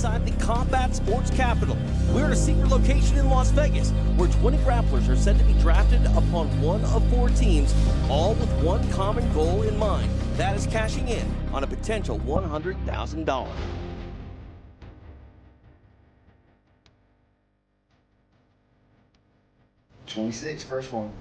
inside the combat sports capital. We're at a secret location in Las Vegas where 20 grapplers are said to be drafted upon one of 4 teams, all with one common goal in mind. That is cashing in on a potential $100,000. 26, first one.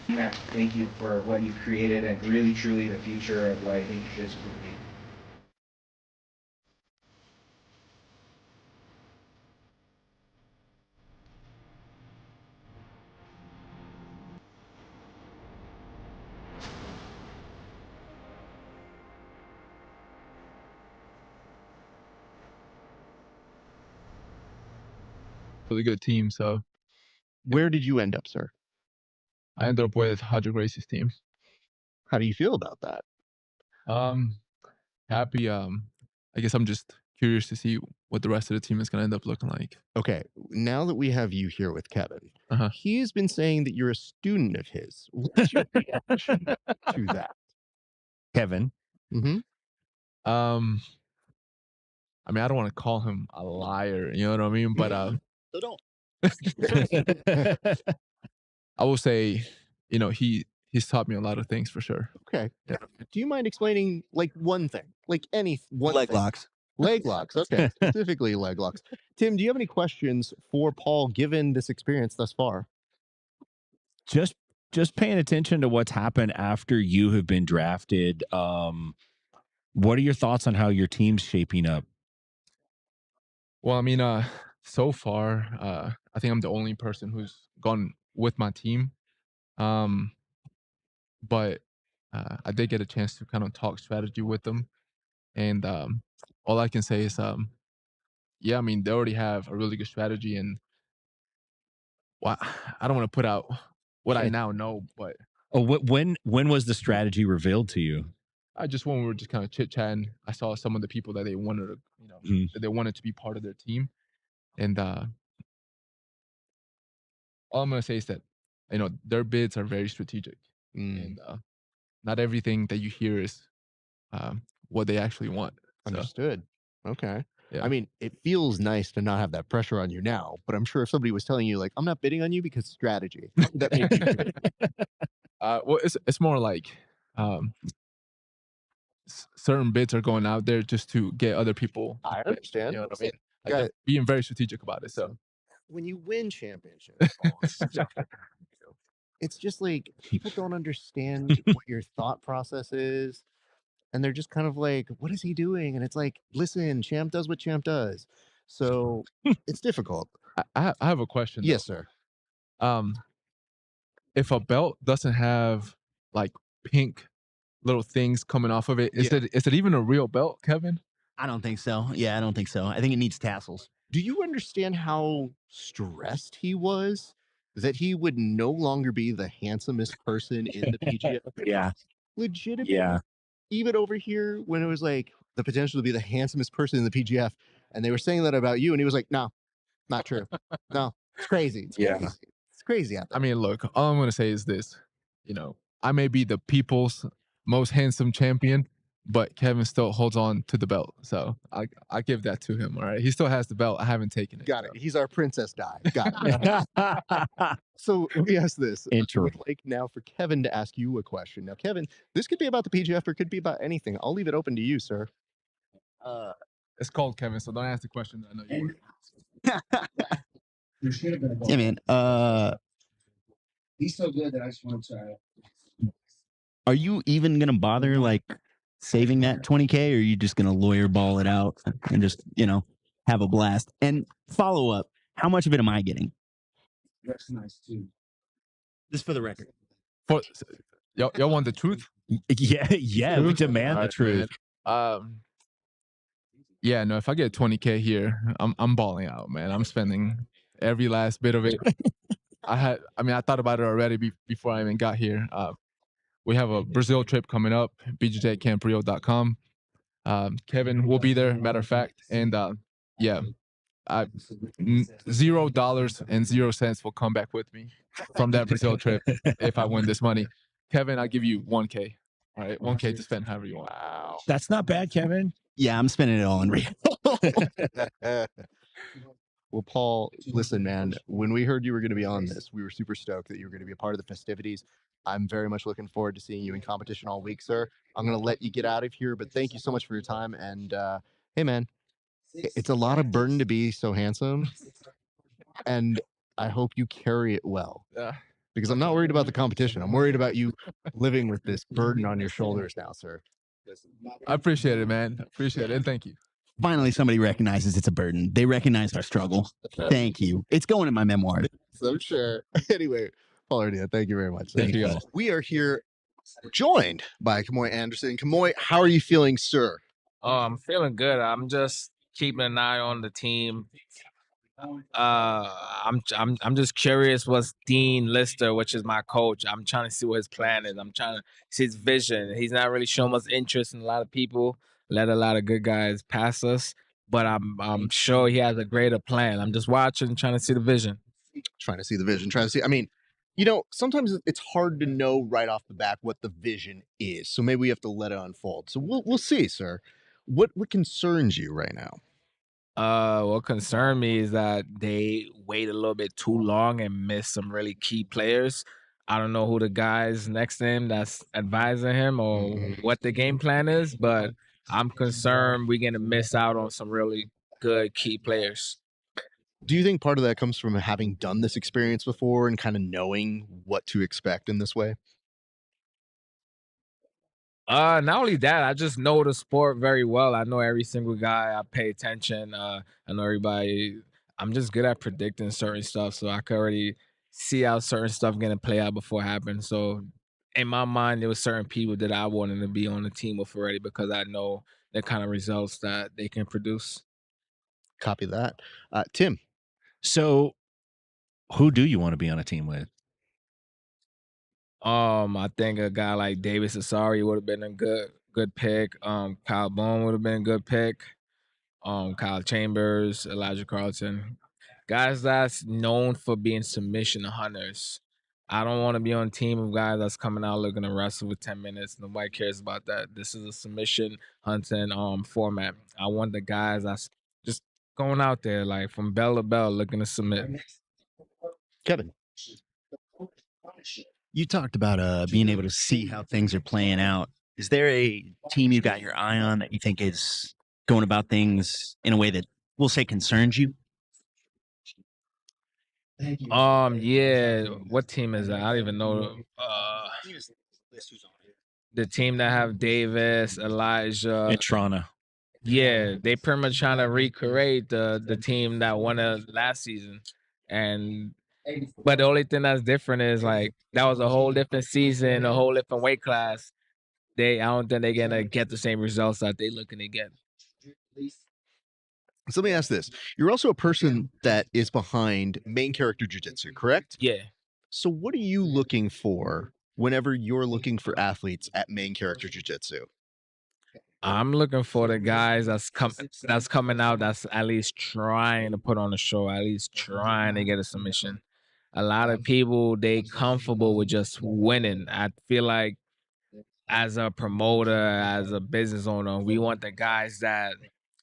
Matt, thank you for what you've created and really, truly the future of what I think this would be. Really good team. So where did you end up, sir? I ended up with Hodge Gracie's team. How do you feel about that? Happy. I guess I'm just curious to see what the rest of the team is going to end up looking like. Okay, now that we have you here with Kevin, he has been saying that you're a student of his. What's your reaction to that, Kevin? Mm-hmm. I mean, I don't want to call him a liar, you know what I mean? But So don't. I will say, you know, he's taught me a lot of things for sure. Okay. Yeah. Do you mind explaining like one thing, like any one Leg thing? locks. Leg locks. Okay, specifically leg locks. Tim, do you have any questions for Paul given this experience thus far? Just paying attention to what's happened after you have been drafted. What are your thoughts on how your team's shaping up? Well, I mean, so far, I think I'm the only person who's gone with my team. But I did get a chance to kind of talk strategy with them. And all I can say is, yeah, I mean, they already have a really good strategy. And well, I don't want to put out what I now know, but. Oh, when was the strategy revealed to you? When we were just kind of chit-chatting, I saw some of the people that they wanted to, you know, that they wanted to be part of their team. And all I'm going to say is that, you know, their bids are very strategic. And not everything that you hear is what they actually want. Understood. Okay. Yeah. I mean, it feels nice to not have that pressure on you now, but I'm sure if somebody was telling you, like, I'm not bidding on you because strategy, that makes you feel? Well, it's more like certain bids are going out there just to get other people. I understand. You know what I mean? Like they're being very strategic about it. So when you win championships, it's just like people don't understand what your thought process is. And they're just kind of like, what is he doing? And it's like, listen, Champ does what Champ does. So it's difficult. I have a question. Yes, sir. If a belt doesn't have like pink little things coming off of it, is it even a real belt, Kevin? I don't think so. Yeah, I don't think so. I think it needs tassels. Do you understand how stressed he was that he would no longer be the handsomest person in the PGF? Yeah. Legitimately. Yeah. Even over here, when it was like the potential to be the handsomest person in the PGF, and they were saying that about you, and he was like, no, not true. No, it's crazy. It's crazy. It's crazy out there. I mean, look, all I'm going to say is this. You know, I may be the people's most handsome champion, but Kevin still holds on to the belt. So I give that to him, all right? He still has the belt. I haven't taken it. Got it. He's our princess die. Got it. So let me ask this. I would like now for Kevin to ask you a question. Now, Kevin, this could be about the PGF or it could be about anything. I'll leave it open to you, sir. It's called Kevin, so don't ask the question that I know you want. Yeah, man. He's so good that I just want to try it. Are you even gonna bother like saving that 20K, or are you just gonna lawyer ball it out and just, you know, have a blast? And follow up, how much of it am I getting? That's nice too. Just for the record. Y'all want the truth? Yeah, we demand the truth. Yeah, no, if I get 20K here, I'm balling out, man. I'm spending every last bit of it. I thought about it already before I even got here. We have a Brazil trip coming up, bgjcamp.rio.com. Kevin will be there, matter of fact. And yeah, $0.00 will come back with me from that Brazil trip if I win this money. Kevin, I'll give you 1K. All right, 1K to spend however you want. Wow. That's not bad, Kevin. Yeah, I'm spending it all in Rio. Well, Paul, listen, man, when we heard you were going to be on this, we were super stoked that you were going to be a part of the festivities. I'm very much looking forward to seeing you in competition all week, sir. I'm going to let you get out of here, but thank you so much for your time. And hey, man, it's a lot of burden to be so handsome. And I hope you carry it well. Yeah. Because I'm not worried about the competition. I'm worried about you living with this burden on your shoulders now, sir. I appreciate it, man. Appreciate it. And thank you. Finally, somebody recognizes it's a burden. They recognize our struggle. Thank you. It's going in my memoir. So sure. Anyway, Paul Ardia, thank you very much. Thank you, guys. We are here joined by Kamoy Anderson. Kamoy, how are you feeling, sir? Oh, I'm feeling good. I'm just keeping an eye on the team. I'm just curious what's Dean Lister, which is my coach. I'm trying to see what his plan is. I'm trying to see his vision. He's not really showing much interest in a lot of people. Let a lot of good guys pass us, but I'm sure he has a greater plan. I'm just watching, trying to see the vision. Trying to see the vision. Trying to see. I mean, you know, sometimes it's hard to know right off the bat what the vision is. So maybe we have to let it unfold. So we'll see, sir. What concerns you right now? What concerned me is that they wait a little bit too long and miss some really key players. I don't know who the guys next to him that's advising him or what the game plan is, but I'm concerned we're gonna miss out on some really good key players. Do you think part of that comes from having done this experience before and kind of knowing what to expect in this way? Not only that, I just know the sport very well. I know every single guy. I pay attention. I know everybody. I'm just good at predicting certain stuff, so I could already see how certain stuff gonna play out before it happens. So in my mind, there was certain people that I wanted to be on the team with already because I know the kind of results that they can produce. Copy that. Tim. So who do you want to be on a team with? I think a guy like David Cesari would have been a good pick. Kyle Bone would have been a good pick. Kyle Chambers, Elijah Carlton, guys that's known for being submission hunters. I don't want to be on a team of guys that's coming out looking to wrestle for 10 minutes. Nobody cares about that. This is a submission hunting format. I want the guys that's just going out there like from bell to bell looking to submit. Kevin. You talked about being able to see how things are playing out. Is there a team you got your eye on that you think is going about things in a way that we'll say concerns you? Yeah. What team is that? I don't even know. The team that have Davis, Elijah, And Trana. Yeah, they pretty much trying to recreate the team that won it last season, but the only thing that's different is like that was a whole different season, a whole different weight class. I don't think they're gonna get the same results that they looking to get. So let me ask this. You're also a person that is behind main character jiu-jitsu, correct? Yeah. So what are you looking for whenever you're looking for athletes at main character jiu-jitsu? I'm looking for the guys that's coming out that's at least trying to put on a show, at least trying to get a submission. A lot of people, they comfortable with just winning. I feel like as a promoter, as a business owner, we want the guys that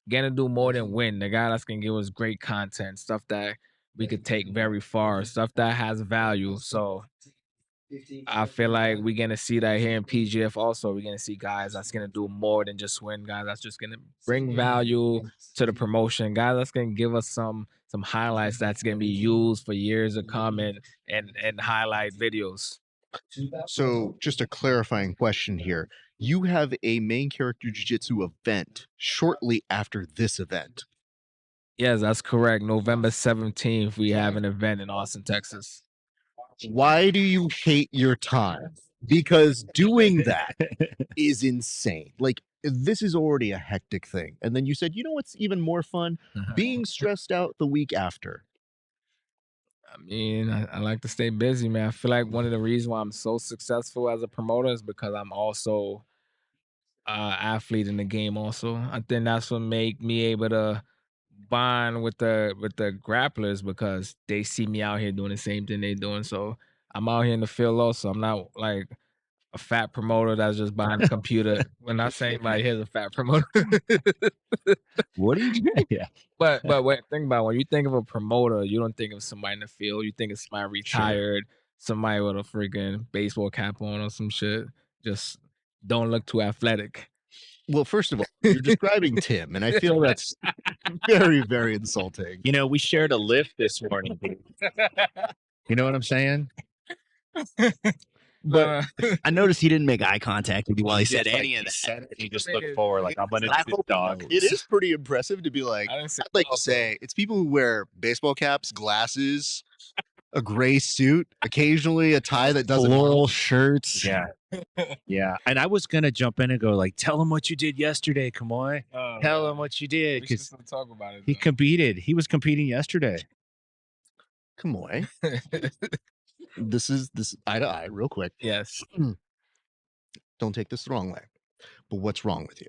gonna do more than win. The guy that's gonna give us great content, stuff that we could take very far, stuff that has value. So I feel like we're gonna see that here in PGF also. We're gonna see guys that's gonna do more than just win, guys that's just gonna bring value to the promotion, guys that's gonna give us some highlights that's gonna be used for years to come and highlight videos. So just a clarifying question here. You have a main character jiu-jitsu event shortly after this event. Yes, that's correct. November 17th, we have an event in Austin, Texas. Why do you hate your time? Because doing that is insane. Like, this is already a hectic thing. And then you said, you know what's even more fun? Being stressed out the week after. I mean, I like to stay busy, man. I feel like one of the reasons why I'm so successful as a promoter is because I'm also athlete in the game. Also, I think that's what make me able to bond with the grapplers because they see me out here doing the same thing they doing. So I'm out here in the field also. I'm not like a fat promoter that's just behind the computer. When I say like here's a fat promoter. What are you doing? Yeah. But think about it, when you think of a promoter, you don't think of somebody in the field. You think of somebody retired, somebody with a freaking baseball cap on or some shit. Just don't look too athletic. Well, first of all, you're describing Tim, and I feel that's very, very insulting. You know, we shared a lift this morning. You know what I'm saying? But I noticed he didn't make eye contact with you while he said any of that. He just looked forward like I'm gonna I do this, hope he dog. knows. It is pretty impressive to be like, I didn't say I'd like to say it's people who wear baseball caps, glasses, a gray suit, occasionally a tie that doesn't. Floral shirts. Yeah. Yeah. And I was gonna jump in and go like, tell him what you did yesterday, Kamoy. Tell him what you did We should because still talk about it. he competed. He was competing yesterday. Kamoy. This is eye to eye, real quick. Yes. Don't take this the wrong way. But what's wrong with you?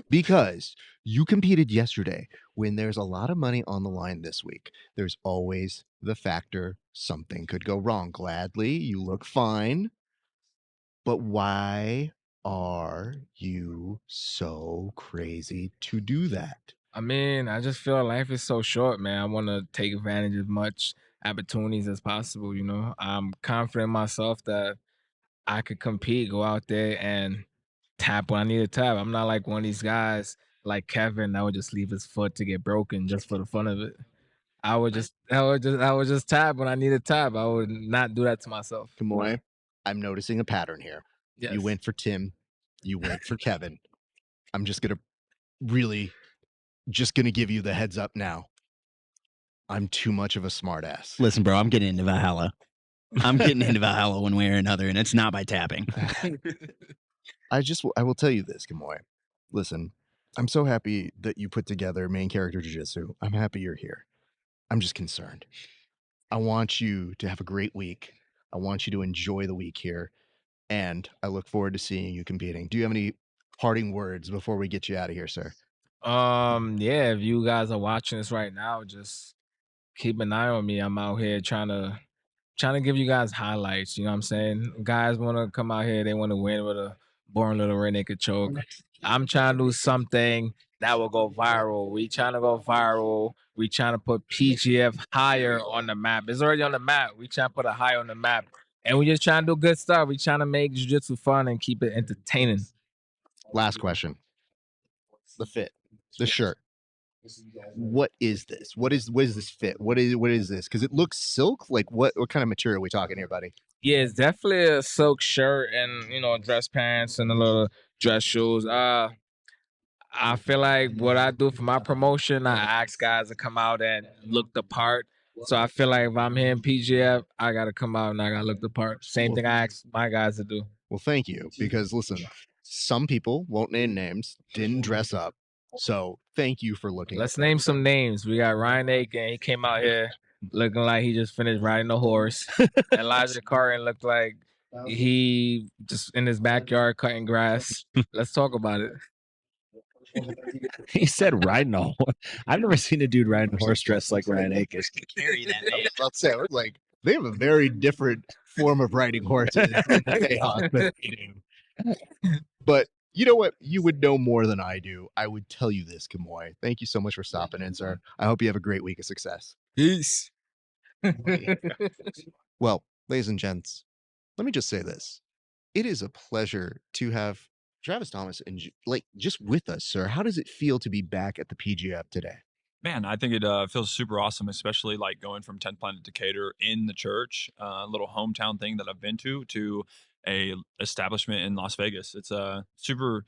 Because you competed yesterday when there's a lot of money on the line this week. There's always the factor something could go wrong. Gladly, you look fine. But why are you so crazy to do that? I mean, I just feel life is so short, man. I want to take advantage of as much opportunities as possible. You know, I'm confident in myself that I could compete, go out there and tap when I need to tap. I'm not like one of these guys like Kevin that would just leave his foot to get broken just for the fun of it. I would just tap when I need to tap. I would not do that to myself. Kamoy, I'm noticing a pattern here. Yes. You went for Tim. You went for Kevin. I'm just going to give you the heads up now. I'm too much of a smartass. Listen, bro, I'm getting into Valhalla. I'm getting into Valhalla one way or another, and it's not by tapping. I will tell you this, Kamoy. Listen, I'm so happy that you put together main character jiu-jitsu. I'm happy you're here. I'm just concerned. I want you to have a great week. I want you to enjoy the week here. And I look forward to seeing you competing. Do you have any parting words before we get you out of here, sir? Yeah, if you guys are watching this right now, just keep an eye on me. I'm out here trying to give you guys highlights. You know what I'm saying? Guys want to come out here, they want to win with a boring little rear naked choke. I'm trying to do something that will go viral. We trying to go viral. We trying to put PGF higher on the map. It's already on the map. We trying to put it higher on the map. And we just trying to do good stuff. We trying to make jiu-jitsu fun and keep it entertaining. Last question. The fit. The shirt. What is this? What is this fit? What is this? Because it looks silk. Like what kind of material are we talking here, buddy? Yeah, it's definitely a silk shirt and dress pants and a little dress shoes. I feel like what I do for my promotion, I ask guys to come out and look the part. So I feel like if I'm here in PGF, I gotta come out and I gotta look the part. Same thing I ask my guys to do. Well, thank you. Because listen, some people, won't name names, didn't dress up. So thank you for looking. Let's name some names. We got Ryan Aiken. He came out here looking like he just finished riding a horse. Elijah Carton looked like he just in his backyard cutting grass. Let's talk about it. He said riding a horse. I've never seen a dude riding a horse dressed like Ryan Aiken. Carry that. Let's say like they have a very different form of riding horses. But you know what? You would know more than I do. I would tell you this, Kamoy. Thank you so much for stopping in, sir. I hope you have a great week of success. Peace. Well, ladies and gents, let me just say this. It is a pleasure to have Travis Thomas and just with us, sir. How does it feel to be back at the PGF today? Man, I think it feels super awesome, especially like going from 10th Planet Decatur in the church, a little hometown thing that I've been to a establishment in Las Vegas. It's super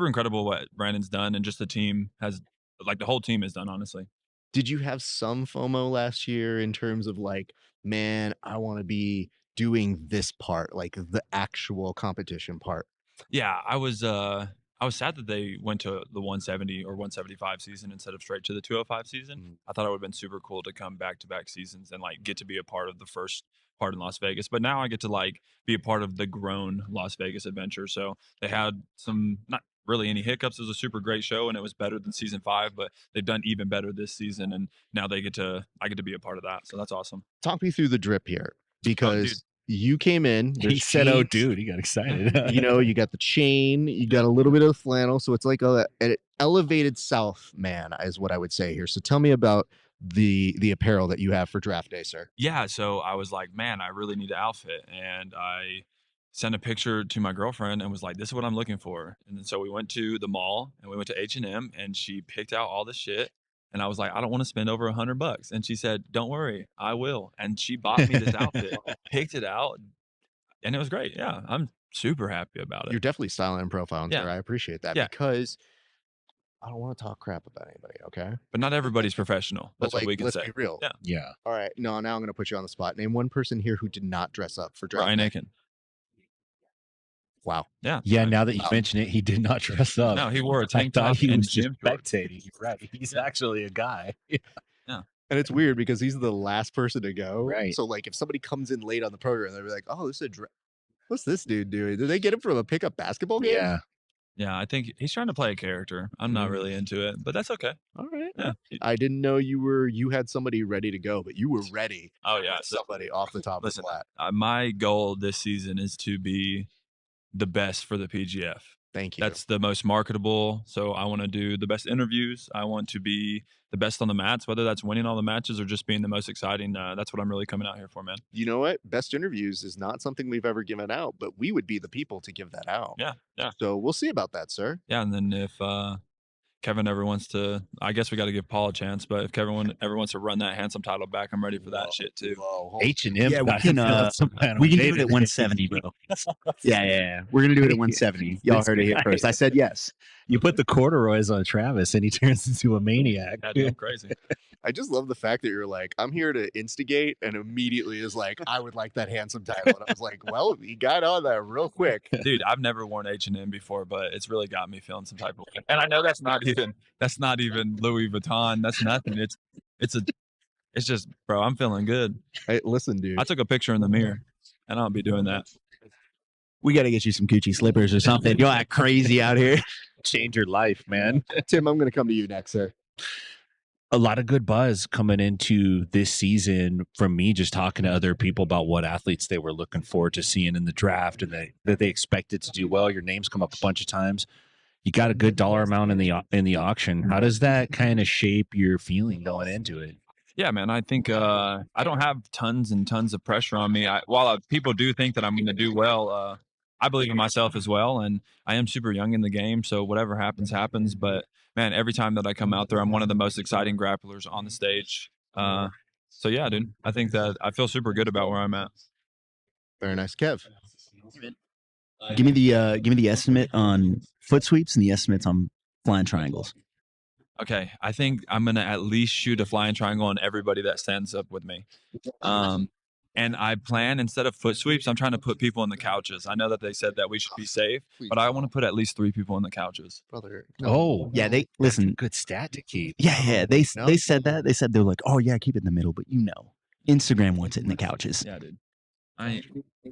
incredible what Brandon's done and just the team has, like the whole team has done, honestly. Did you have some FOMO last year in terms of like, man, I want to be doing this part, like the actual competition part? Yeah, I was sad that they went to the 170 or 175 season instead of straight to the 205 season. I thought it would have been super cool to come back-to-back seasons and like get to be a part of the first part in Las Vegas. But now I get to like be a part of the grown Las Vegas adventure. So they had some really any hiccups. It was a super great show, and it was better than season 5. But they've done even better this season, and now I get to be a part of that. So that's awesome. Talk me through the drip here, dude. because you came in. He there's said, "Oh, chains, dude," he got excited. you know, you got the chain, you got a little bit of the flannel, so it's like an elevated South man is what I would say here. So tell me about the apparel that you have for draft day, sir. Yeah, so I was like, man, I really need an outfit, and I sent a picture to my girlfriend and was like, this is what I'm looking for. And then so we went to the mall and we went to H&M, and she picked out all the shit, and I was like, I don't want to spend over $100. And she said, don't worry, I will. And she bought me this outfit, picked it out, and it was great. Yeah, I'm super happy about it. You're definitely styling and profiling, Yeah. sir. I appreciate that, Yeah. because I don't want to talk crap about anybody, okay? But not everybody's professional. But That's what we can let's say. be real. Yeah. Yeah. All right. No, now I'm going to put you on the spot. Name one person here who did not dress up for draft Ryan day. Aiken. Wow. Yeah. Yeah. Now that you mention it, he did not dress up. No, he wore a I tank thought top he and was just gym shorts. spectating. Right. He's actually a guy. And it's weird because he's the last person to go. Right. So, like, if somebody comes in late on the program, they'll be like, oh, this is what's this dude doing? Did they get him from a pickup basketball game? Yeah. Yeah, I think he's trying to play a character. I'm not really into it, but that's okay. All right. Yeah. I didn't know you had somebody ready to go, but you were ready. Oh yeah. with somebody off the top Listen, of the flat. my goal this season is to be the best for the PGF. Thank you. That's the most marketable. So I want to do the best interviews. I want to be the best on the mats, whether that's winning all the matches or just being the most exciting. That's what I'm really coming out here for, man. You know what? Best interviews is not something we've ever given out, but we would be the people to give that out. Yeah. Yeah. So we'll see about that, sir. Yeah. And then if Kevin ever wants to, I guess we got to give Paul a chance, but if Kevin ever wants to run that handsome title back, I'm ready for that shit too. H&M. Yeah, we can do it at 170, bro. Yeah. We're gonna do it at 170. Y'all heard it here first. I said yes. You put the corduroys on Travis, and he turns into a maniac. Yeah, dude, I'm crazy. I just love the fact that you're like, I'm here to instigate, and immediately is like, I would like that handsome title. And I was like, well, he got on that real quick. Dude, I've never worn H&M before, but it's really got me feeling some type of way. And I know that's not even Louis Vuitton. That's nothing. It's just, bro, I'm feeling good. Hey, listen, dude. I took a picture in the mirror, and I'll be doing that. We got to get you some Gucci slippers or something. You'll act crazy out here. Change your life, man. Tim, I'm going to come to you next, sir. A lot of good buzz coming into this season from me just talking to other people about what athletes they were looking forward to seeing in the draft and that they expected to do well. Your names come up a bunch of times. You got a good dollar amount in the auction. How does that kind of shape your feeling going into it? Yeah, man, I think I don't have tons and tons of pressure on me. While people do think that I'm going to do well, I believe in myself as well, and I am super young in the game, so whatever happens, happens. But man, every time that I come out there, I'm one of the most exciting grapplers on the stage. So yeah, dude, I think that I feel super good about where I'm at. Very nice, Kev. Give me the estimate on foot sweeps and the estimates on flying triangles. Okay, I think I'm gonna at least shoot a flying triangle on everybody that stands up with me. And I plan, instead of foot sweeps, I'm trying to put people in the couches. I know that they said that we should be safe, but I want to put at least 3 people in the couches. Brother. Oh, Yeah, they listen. good stat to keep. Yeah. They said that. They said they're like, oh yeah, keep it in the middle, but Instagram wants it in the couches. Yeah, dude.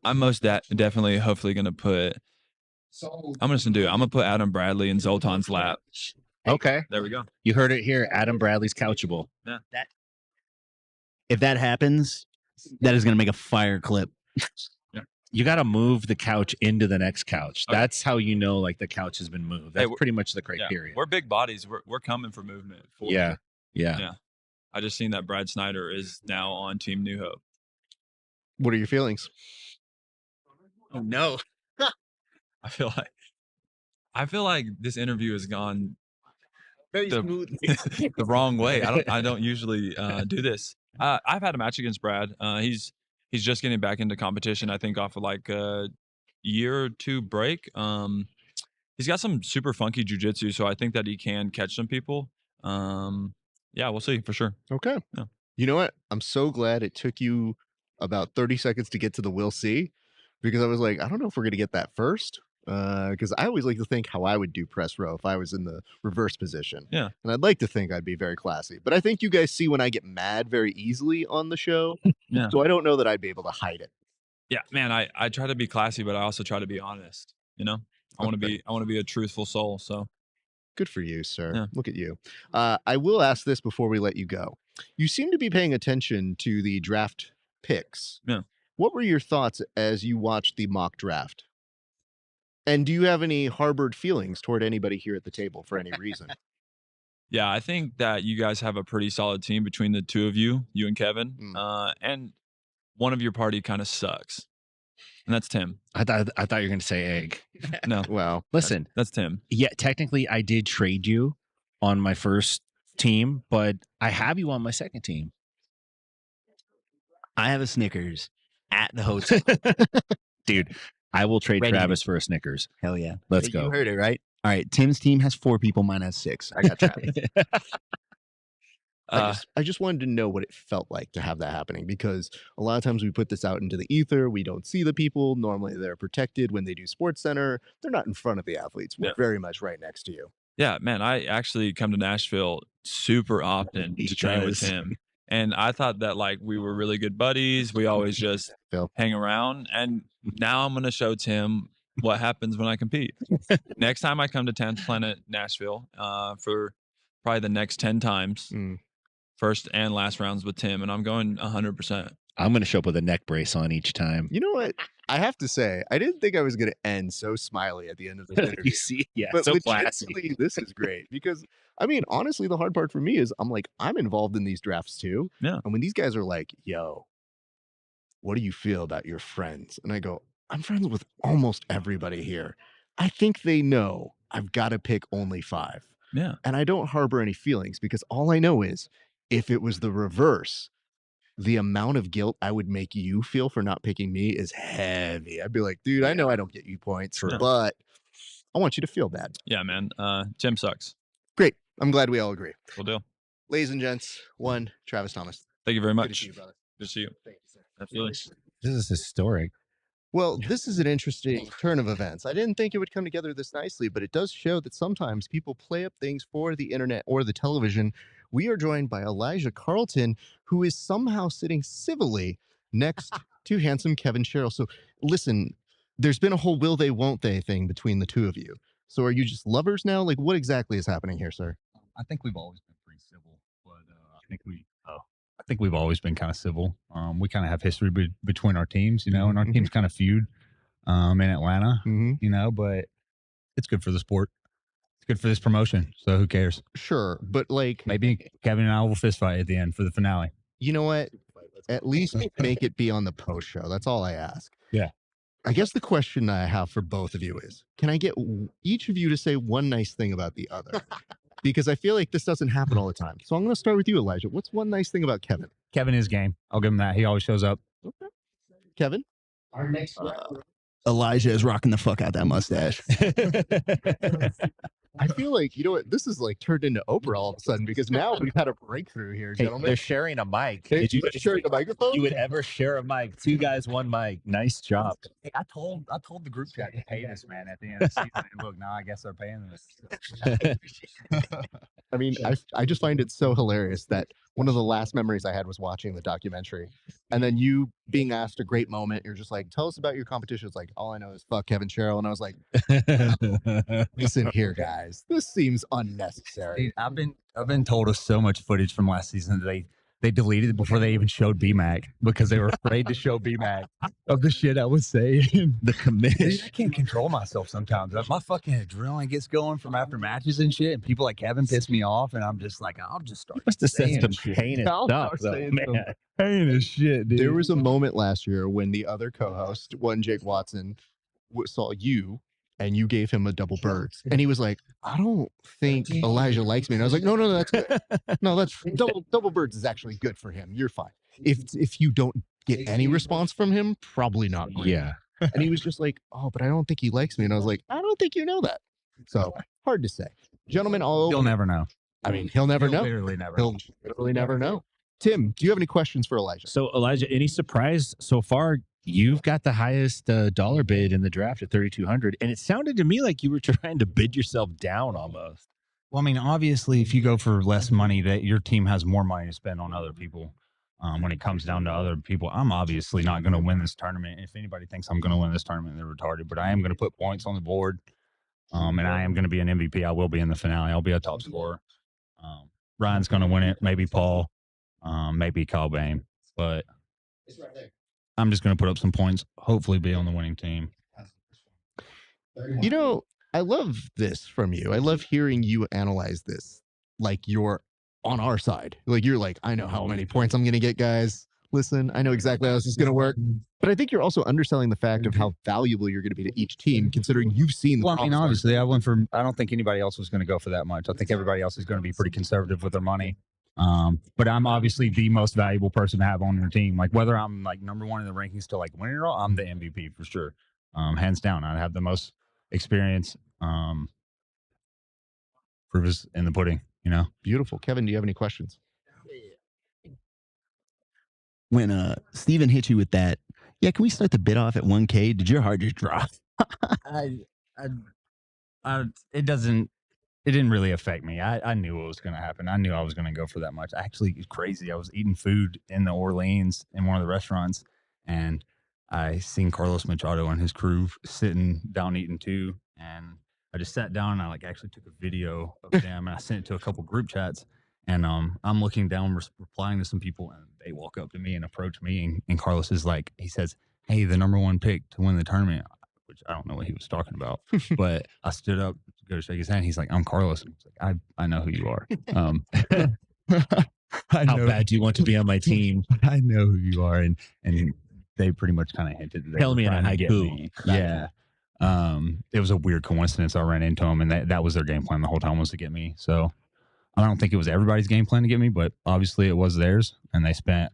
I'm most definitely, hopefully, gonna put. I'm gonna put Adam Bradley in Zoltan's lap. Okay. There we go. You heard it here. Adam Bradley's couchable. If that happens, that is gonna make a fire clip. You got to move the couch into the next couch. Okay. That's how you know like the couch has been moved. That's pretty much the criteria. We're big bodies. We're coming for movement. Yeah. I just seen that Brad Snyder is now on Team New Hope. What are your feelings? Oh no. I feel like this interview has gone the wrong way. I don't usually do this. I've had a match against Brad. He's just getting back into competition, I think, off of like a year or two break. He's got some super funky jiu-jitsu, so I think that he can catch some people. Yeah, we'll see for sure. Okay. Yeah. You know what? I'm so glad it took you about 30 seconds to get to the we'll see, because I was like, I don't know if we're going to get that first. Because I always like to think how I would do press row if I was in the reverse position. Yeah. And I'd like to think I'd be very classy. But I think you guys see when I get mad very easily on the show. Yeah. So I don't know that I'd be able to hide it. Yeah, man, I try to be classy, but I also try to be honest, you know? I want to be a truthful soul. So Good for you, sir. Yeah. Look at you. I will ask this before we let you go. You seem to be paying attention to the draft picks. Yeah. What were your thoughts as you watched the mock draft? And do you have any harbored feelings toward anybody here at the table for any reason? yeah, I think that you guys have a pretty solid team between the two of you and Kevin. Mm. And one of your party kind of sucks, and that's Tim. I thought you were going to say egg. No, Wow. Listen, that's Tim. yeah, technically I did trade you on my first team, but I have you on my second team. I have a Snickers at the hotel. Dude, I will trade Ready. Travis for a Snickers. Hell yeah. Let's You go. heard it, right? All right. Tim's team has 4 people. Mine has 6. I got Travis. I just wanted to know what it felt like to have that happening, because a lot of times we put this out into the ether. We don't see the people. Normally they're protected when they do Sports Center. They're not in front of the athletes. We're Yeah. very much right next to you. Yeah, man, I actually come to Nashville super often He to train with does. him. And I thought that like we were really good buddies. We always just Phil. hang around. And now I'm going to show Tim what happens when I compete. Next time I come to 10th Planet Nashville for probably the next 10 times, Mm. first and last rounds with Tim. And I'm going 100%. I'm going to show up with a neck brace on each time. You know what? I have to say, I didn't think I was going to end so smiley at the end of this interview. You see? Yeah, But so classy. legitimately, this is great because, I mean, honestly, the hard part for me is I'm involved in these drafts too. Yeah. And when these guys are like, yo, what do you feel about your friends? And I go, I'm friends with almost everybody here. I think they know I've got to pick only 5. Yeah. And I don't harbor any feelings because all I know is if it was the reverse, the amount of guilt I would make you feel for not picking me is heavy. I'd be like, dude, I know I don't get you points, True. but I want you to feel bad. Yeah, man. Tim sucks. Great. I'm glad we all agree. Cool deal. Ladies and gents, one, Travis Thomas. Thank you very Good to much. see you, brother. Good to see you. Thank you, sir. Absolutely. This is historic. Well, this is an interesting turn of events. I didn't think it would come together this nicely, but it does show that sometimes people play up things for the internet or the television. We are joined by Elijah Carlton, who is somehow sitting civilly next to handsome Kevin Sherrill. So listen, there's been a whole will they, won't they thing between the two of you. So are you just lovers now? Like, what exactly is happening here, sir? I think we've always been pretty civil, but I think we've always been kind of civil. We kind of have history between our teams, you know, and our teams kind of feud in Atlanta, Mm-hmm. you know, but it's good for the sport. It's good for this promotion. So who cares? Sure, but like, Maybe Kevin and I will fist fight at the end for the finale. you know what? At least make it be on the post show. That's all I ask. Yeah. I guess the question I have for both of you is, can I get each of you to say one nice thing about the other? Because I feel like this doesn't happen all the time. So I'm going to start with you, Elijah. What's one nice thing about Kevin? Kevin is game. I'll give him that. He always shows up. Okay. Kevin? Our next Elijah is rocking the fuck out that mustache. I feel like, you know what, this is like turned into Oprah all of a sudden because now we've had a breakthrough here, Hey, gentlemen. they're sharing a mic. Hey, Did you sharing a microphone? you would ever share a mic? 2 guys, 1 mic. Nice job. Hey, I told the group chat to pay this man at the end of the season. And look, now I guess they're paying this. I mean, I just find it so hilarious that one of the last memories I had was watching the documentary. And then you being asked a great moment, you're just like, tell us about your competition. It's like, all I know is fuck Kevin Sherrill. And I was like, listen here, guys. This seems unnecessary. Dude, I've been told of so much footage from last season that they deleted it before they even showed BMAC because they were afraid to show BMAC of the shit I was saying. The commission. I can't control myself sometimes. My fucking adrenaline gets going from after matches and shit, and people like Kevin piss me off, and I'm just like, I'll just start Must have said saying some shit. heinous I'll stuff, start though, saying some man. Heinous shit, dude. There was a moment last year when the other co-host, one Jake Watson, saw you and you gave him a double bird. And he was like, I don't think Elijah likes me. And I was like, no, that's good. No, that's double birds is actually good for him. You're fine. If you don't get any response from him, probably not great. Yeah. And he was just like, oh, but I don't think he likes me. And I was like, I don't think you know that. So hard to say. Gentlemen, He'll never know. I mean, he'll never know. Literally never. He'll literally never know. Tim, do you have any questions for Elijah? So, Elijah, any surprise so far? You've got the highest dollar bid in the draft at 3,200, and it sounded to me like you were trying to bid yourself down almost. Well, I mean, obviously, if you go for less money, that your team has more money to spend on other people. When it comes down to other people, I'm obviously not going to win this tournament. If anybody thinks I'm going to win this tournament, they're retarded. But I am going to put points on the board. And I am going to be an MVP. I will be in the finale. I'll be a top scorer. Ryan's going to win it. Maybe Paul. Maybe Kyle Bain. But I'm just going to put up some points. Hopefully, be on the winning team. You know, I love this from you. I love hearing you analyze this like you're on our side. Like you're like, I know how many points I'm going to get, guys. Listen, I know exactly how this is going to work. But I think you're also underselling the fact of how valuable you're going to be to each team, considering you've seen the Well, I mean, obviously, I don't think anybody else was going to go for that much. I think everybody else is going to be pretty conservative with their money. But I'm obviously the most valuable person to have on your team. Like whether I'm like number one in the rankings to like winning it all, I'm the MVP for sure. Hands down. I have the most experience. Proof is in the pudding, you know? Beautiful. Kevin, do you have any questions? When Steven hit you with that, yeah, can we start the bid off at 1K? Did your heart just drop? It didn't really affect me. I knew what was going to happen. I knew I was going to go for that much. Actually, it's crazy. I was eating food in the Orleans in one of the restaurants, and I seen Carlos Machado and his crew sitting down eating too. And I just sat down and I like actually took a video of them and I sent it to a couple group chats. And I'm looking down, replying to some people, and they walk up to me and approach me. And Carlos is like, he says, "Hey, the number one pick to win the tournament," which I don't know what he was talking about. But I stood up to go to shake his hand. He's like, "I'm Carlos." And I was like, I know who you are. How bad do you want to be on my team? I know who you are. And they pretty much kind of hinted that they Tell were me in a trying to get haiku. me. Yeah. It was a weird coincidence. I ran into them, and that was their game plan the whole time, was to get me. So I don't think it was everybody's game plan to get me, but obviously it was theirs, and they spent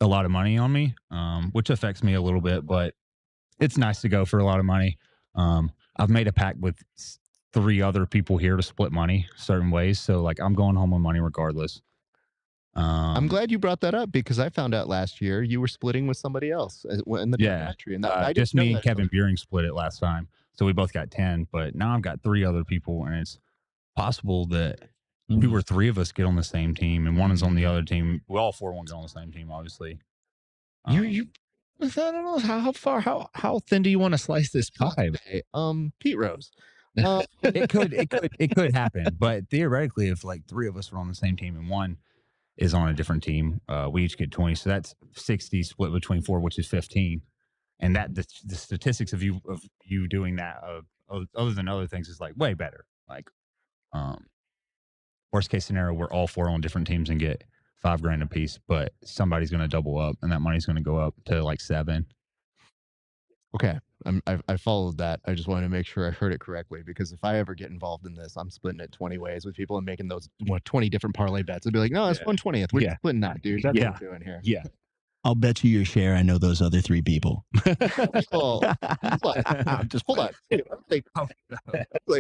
a lot of money on me, which affects me a little bit, but it's nice to go for a lot of money. I've made a pact with 3 other people here to split money certain ways. So like I'm going home with money regardless. I'm glad you brought that up because I found out last year you were splitting with somebody else in the documentary. And I just didn't know me and that. Kevin Buring split it last time. So we both got 10, but now I've got 3 other people, and it's possible that 2 or 3 of us get on the same team and one is on the other team. We all 4 won't get on the same team, obviously. I don't know how thin do you want to slice this pie? Pete Rose. It could happen, but theoretically, if like 3 of us are on the same team and one is on a different team, we each get 20. So that's 60 split between 4, which is 15. And that the statistics of you doing that, other than other things, is like way better. Like, worst case scenario, we're all 4 on different teams and get $5,000 a piece, but somebody's going to double up, and that money's going to go up to like 7. Okay. I followed that. I just wanted to make sure I heard it correctly, because if I ever get involved in this, I'm splitting it 20 ways with people and making those 20 different parlay bets. I'd be like, no, it's 1/20th. We're splitting that, dude. That's what we're doing here. Yeah. I'll bet you your share. I know those other 3 people. Well, just hold on.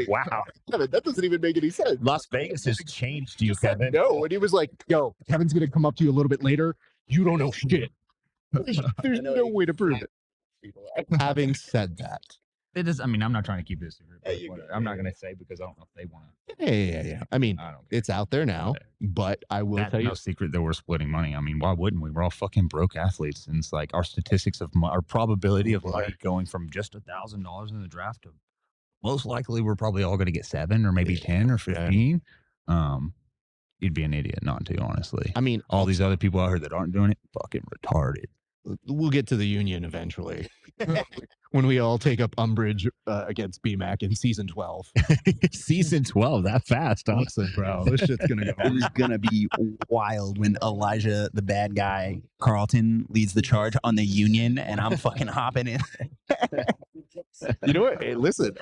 Wow. Kevin, that doesn't even make any sense. Las Vegas has changed you, Kevin. No, and he was like, yo, Kevin's going to come up to you a little bit later. You don't know shit. There's no way to prove it. Having said that, It is. I mean, I'm not trying to keep this secret. I'm not going to say because I don't know if they want to. yeah. I mean, I don't. it's out there now, but I will That's tell you. no secret that we're splitting money. I mean, why wouldn't we? We're all fucking broke athletes, and it's like our statistics of our probability of money going from just $1,000 in the draft to most likely we're probably all going to get 7 or maybe 10 or 15. You'd be an idiot not to, honestly. I mean, all these other people out here that aren't doing it, fucking retarded. We'll get to the union eventually when we all take up umbrage against BMAC in season 12. Season 12, that fast, huh? Listen, bro, this shit's gonna go. It is going to be wild when Elijah, the bad guy, Carlton, leads the charge on the union, and I'm fucking hopping in. You know what? Hey, listen,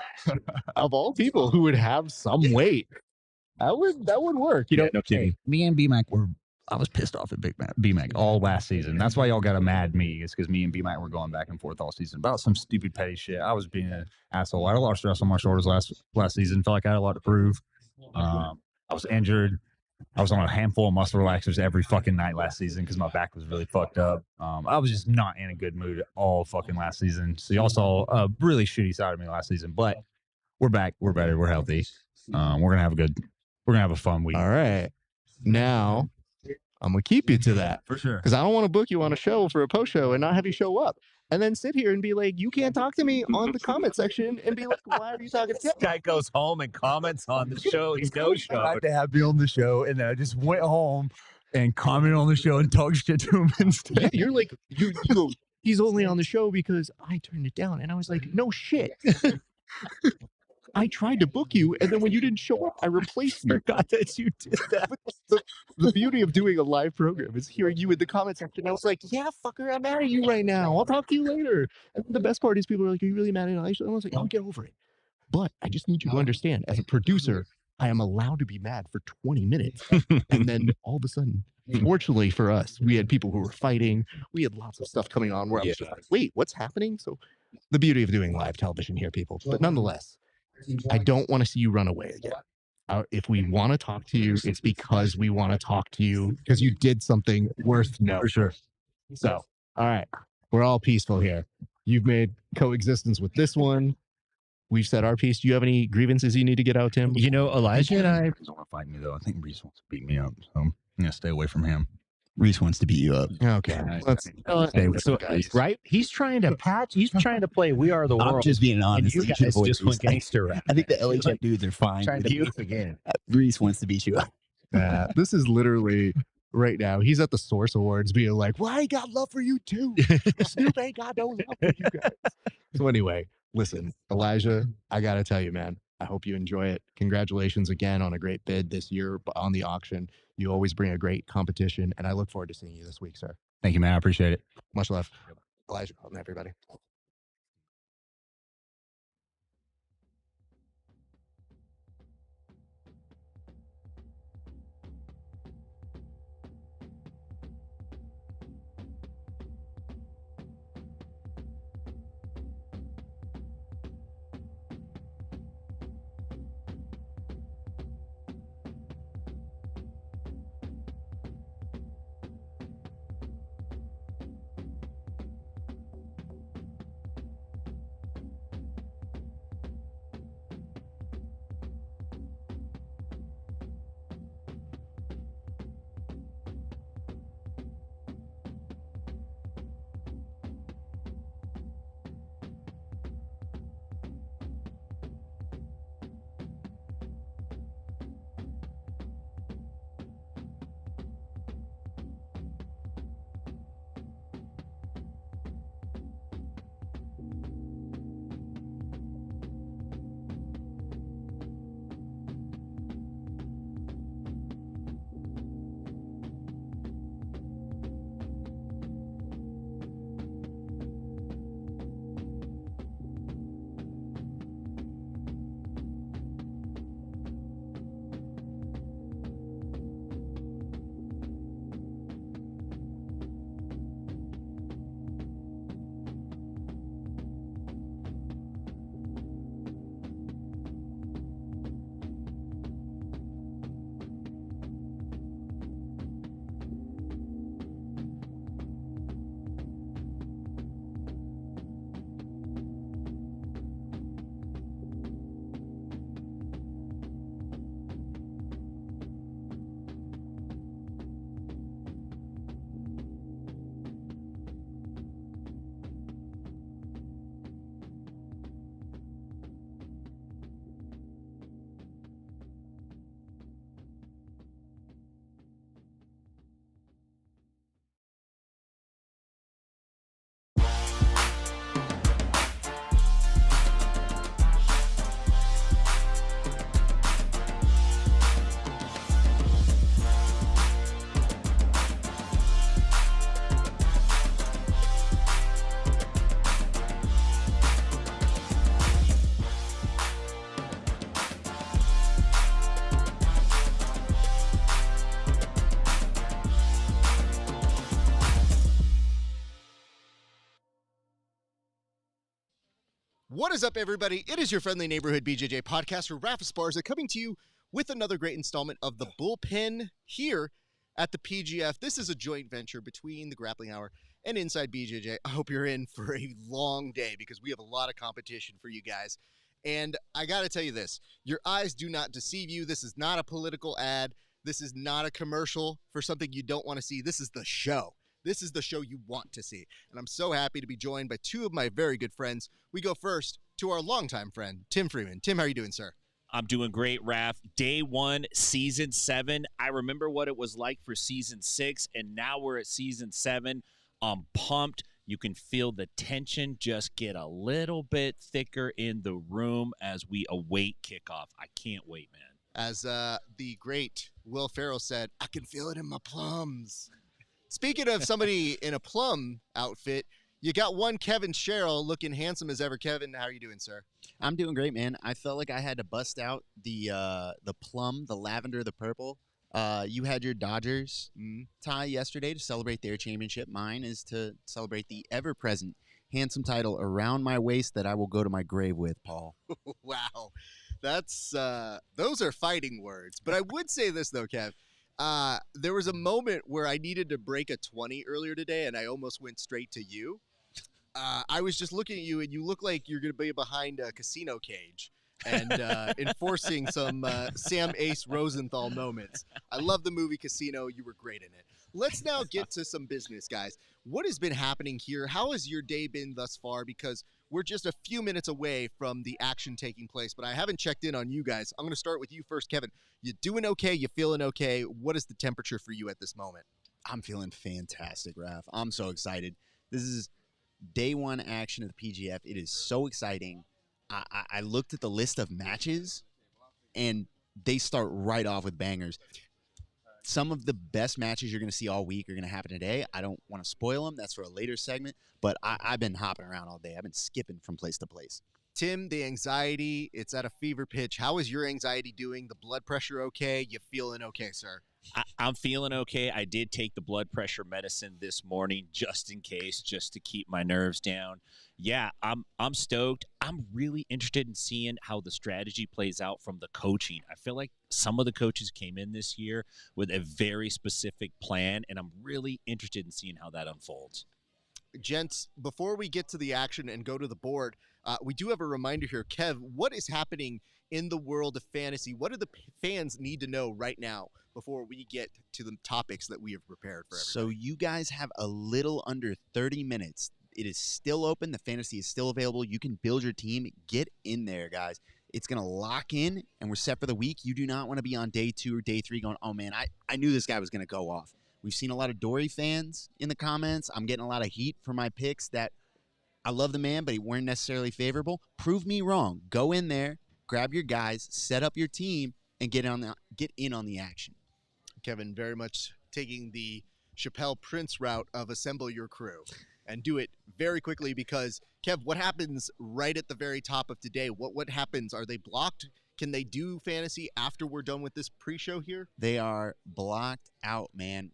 of all people who would have some weight, that would work. You know, no kidding. Me and BMAC I was pissed off at BMAC all last season. That's why y'all got a mad me. It's because me and BMAC were going back and forth all season about some stupid petty shit. I was being an asshole. I had a lot of stress on my shoulders last season. Felt like I had a lot to prove. I was injured. I was on a handful of muscle relaxers every fucking night last season because my back was really fucked up. I was just not in a good mood all fucking last season. So y'all saw a really shitty side of me last season. But we're back. We're better. We're healthy. We're gonna have a fun week. all right. Now, I'm gonna keep you to that For sure. because I don't want to book you on a show for a post show and not have you show up and then sit here and be like, you can't talk to me on the comment section and be like, why are you talking to This guy goes home and comments on the show. He's no show. Tried to have me on the show, and then I just went home and commented on the show and talked shit to him instead. Yeah, you're like, you go, he's only on the show because I turned it down. And I was like, no shit. I tried to book you, and then when you didn't show up, I replaced you. Forgot that you did that. The beauty of doing a live program is hearing you in the comment section. I was like, yeah, fucker, I'm mad at you right now. I'll talk to you later. And the best part is people are like, are you really mad at Elijah? And I was like, I'll get over it. But I just need you to understand, as a producer, I am allowed to be mad for 20 minutes. And then all of a sudden, fortunately for us, we had people who were fighting. We had lots of stuff coming on where I was just like, wait, what's happening? So the beauty of doing live television here, people. But nonetheless, I don't want to see you run away again. If we want to talk to you, it's because we want to talk to you because you did something worth noting. For sure. So, all right, we're all peaceful here. You've made coexistence with this one. We've said our piece. Do you have any grievances you need to get out, Tim? You know, Elijah and I. He doesn't want to fight me though. I think Reese wants to beat me up, so I'm gonna stay away from him. Reese wants to beat you up. Okay, let's Stay away So, from guys. right? He's trying to patch. He's trying to play We Are the I'm World. just being and honest. you You should guys avoid just Reese. went gangster rap. I think the LHF dudes are fine. Trying with to you. beef again. Reese wants to beat you up. This is literally right now. He's at the Source Awards being like, well, I ain't got love for you too. Snoop ain't got no love for you guys. So anyway, listen, Elijah, I got to tell you, man, I hope you enjoy it. Congratulations again on a great bid this year on the auction. You always bring a great competition, and I look forward to seeing you this week, sir. Thank you, man. I appreciate it. Much love. Elijah Colton, everybody. What is up, everybody? It is your friendly neighborhood BJJ podcaster, RAF ESPARZA, coming to you with another great installment of the Bullpen here at the Pgf. This is a joint venture between the Grappling Hour and Inside BJJ. I hope you're in for a long day because we have a lot of competition for you guys. And I got to tell you this, your eyes do not deceive you. This is not a political ad. This is not a commercial for something you don't want to see. This is the show. This is the show you want to see. And I'm so happy to be joined by two of my very good friends. We go first to our longtime friend, Tim Freeman. Tim, how are you doing, sir? I'm doing great, Raf. Day 1, season 7. I remember what it was like for season 6, and now we're at season 7. I'm pumped. You can feel the tension just get a little bit thicker in the room as we await kickoff. I can't wait, man. As the great Will Ferrell said, I can feel it in my plums. Speaking of somebody in a plum outfit, you got one Kevin Sherrill looking handsome as ever. Kevin, how are you doing, sir? I'm doing great, man. I felt like I had to bust out the plum, the lavender, the purple. You had your Dodgers tie yesterday to celebrate their championship. Mine is to celebrate the ever-present handsome title around my waist that I will go to my grave with, Paul. Wow. That's those are fighting words. But I would say this, though, Kev. There was a moment where I needed to break a 20 earlier today, and I almost went straight to you. I was just looking at you, and you look like you're going to be behind a casino cage and enforcing some Sam Ace Rosenthal moments. I love the movie Casino. You were great in it. Let's now get to some business, guys. What has been happening here? How has your day been thus far? Because we're just a few minutes away from the action taking place, but I haven't checked in on you guys. I'm going to start with you first, Kevin. You doing okay? You feeling okay? What is the temperature for you at this moment? I'm feeling fantastic, Raf. I'm so excited. This is day 1 action of the PGF. It is so exciting. I looked at the list of matches, and they start right off with bangers. Some of the best matches you're going to see all week are going to happen today. I don't want to spoil them. That's for a later segment, but I've been hopping around all day. I've been skipping from place to place. Tim, the anxiety, it's at a fever pitch. How is your anxiety doing? The blood pressure okay? You feeling okay, sir? I'm feeling okay. I did take the blood pressure medicine this morning just in case, just to keep my nerves down. Yeah, I'm stoked. I'm really interested in seeing how the strategy plays out from the coaching. I feel like some of the coaches came in this year with a very specific plan, and I'm really interested in seeing how that unfolds. Gents, before we get to the action and go to the board, we do have a reminder here. Kev, what is happening in the world of fantasy? What do the fans need to know right now before we get to the topics that we have prepared for everybody? So you guys have a little under 30 minutes. It is still open. The fantasy is still available. You can build your team. Get in there, guys. It's going to lock in, and we're set for the week. You do not want to be on day 2 or day 3 going, oh, man, I knew this guy was going to go off. We've seen a lot of Dory fans in the comments. I'm getting a lot of heat for my picks that I love the man, but he weren't necessarily favorable. Prove me wrong. Go in there, grab your guys, set up your team, and get in on the action. Kevin, very much taking the Chappelle Prince route of assemble your crew and do it very quickly because, Kev, what happens right at the very top of today? What happens? Are they blocked? Can they do fantasy after we're done with this pre-show here? They are blocked out, man.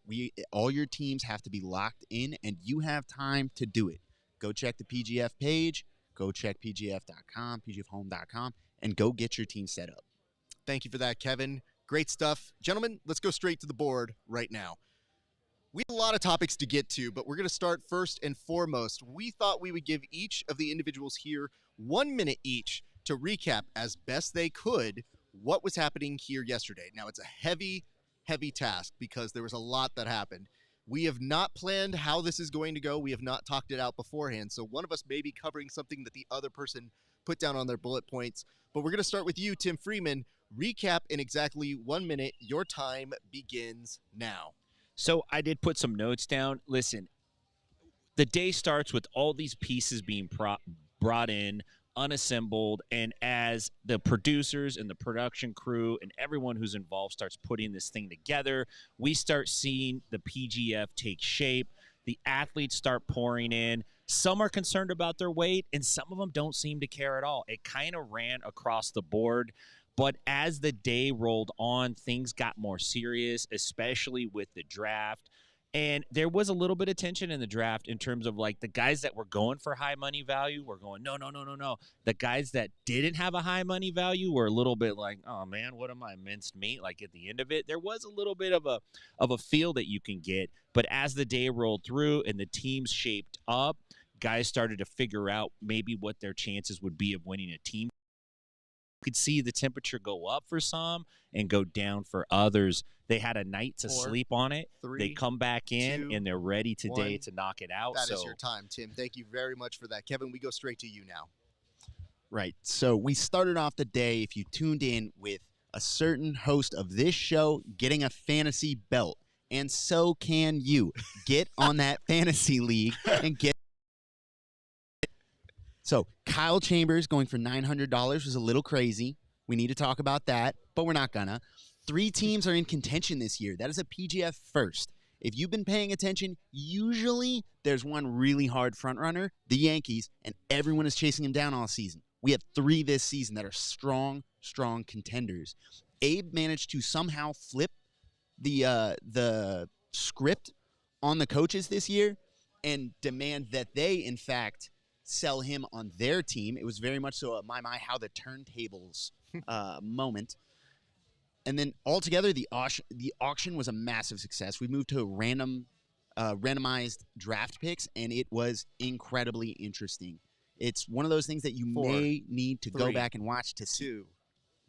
All your teams have to be locked in, and you have time to do it. Go check the PGF page. Go check pgf.com, pgfhome.com, and go get your team set up. Thank you for that, Kevin. Great stuff. Gentlemen, let's go straight to the board right now. We have a lot of topics to get to, but we're going to start first and foremost. We thought we would give each of the individuals here 1 minute each to recap as best they could what was happening here yesterday. Now, it's a heavy, heavy task because there was a lot that happened. We have not planned how this is going to go. We have not talked it out beforehand. So one of us may be covering something that the other person put down on their bullet points. But we're going to start with you, Tim Freeman. Recap in exactly 1 minute. Your time begins now. So I did put some notes down. Listen, the day starts with all these pieces being brought in, unassembled, and as the producers and the production crew and everyone who's involved starts putting this thing together, we start seeing the PGF take shape. The athletes start pouring in. Some are concerned about their weight, and some of them don't seem to care at all. It kind of ran across the board. But as the day rolled on, things got more serious, especially with the draft. And there was a little bit of tension in the draft in terms of like the guys that were going for high money value were going, no. The guys that didn't have a high money value were a little bit like, oh man, what am I, minced meat? Like at the end of it, there was a little bit of a feel that you can get. But as the day rolled through and the teams shaped up, guys started to figure out maybe what their chances would be of winning a team could see the temperature go up for some and go down for others. They had a night to 4, sleep on it. 3, they come back in 2, and they're ready today 1. to knock it out. That is your time, Tim. Thank you very much for that. Kevin, we go straight to you now. Right. So we started off the day, if you tuned in, with a certain host of this show getting a fantasy belt. And so can you. Get on that fantasy league and get. So Kyle Chambers going for $900 was a little crazy. We need to talk about that, but we're not gonna. 3 teams are in contention this year. That is a PGF first. If you've been paying attention, usually there's one really hard front runner, the Yankees, and everyone is chasing him down all season. We have 3 this season that are strong contenders. Abe managed to somehow flip the script on the coaches this year and demand that they, in fact, sell him on their team. It was very much so a my how the turntables moment. And then altogether, the auction was a massive success. We moved to randomized draft picks, and it was incredibly interesting. It's one of those things that you 4, may need to 3, go back and watch to see. 2,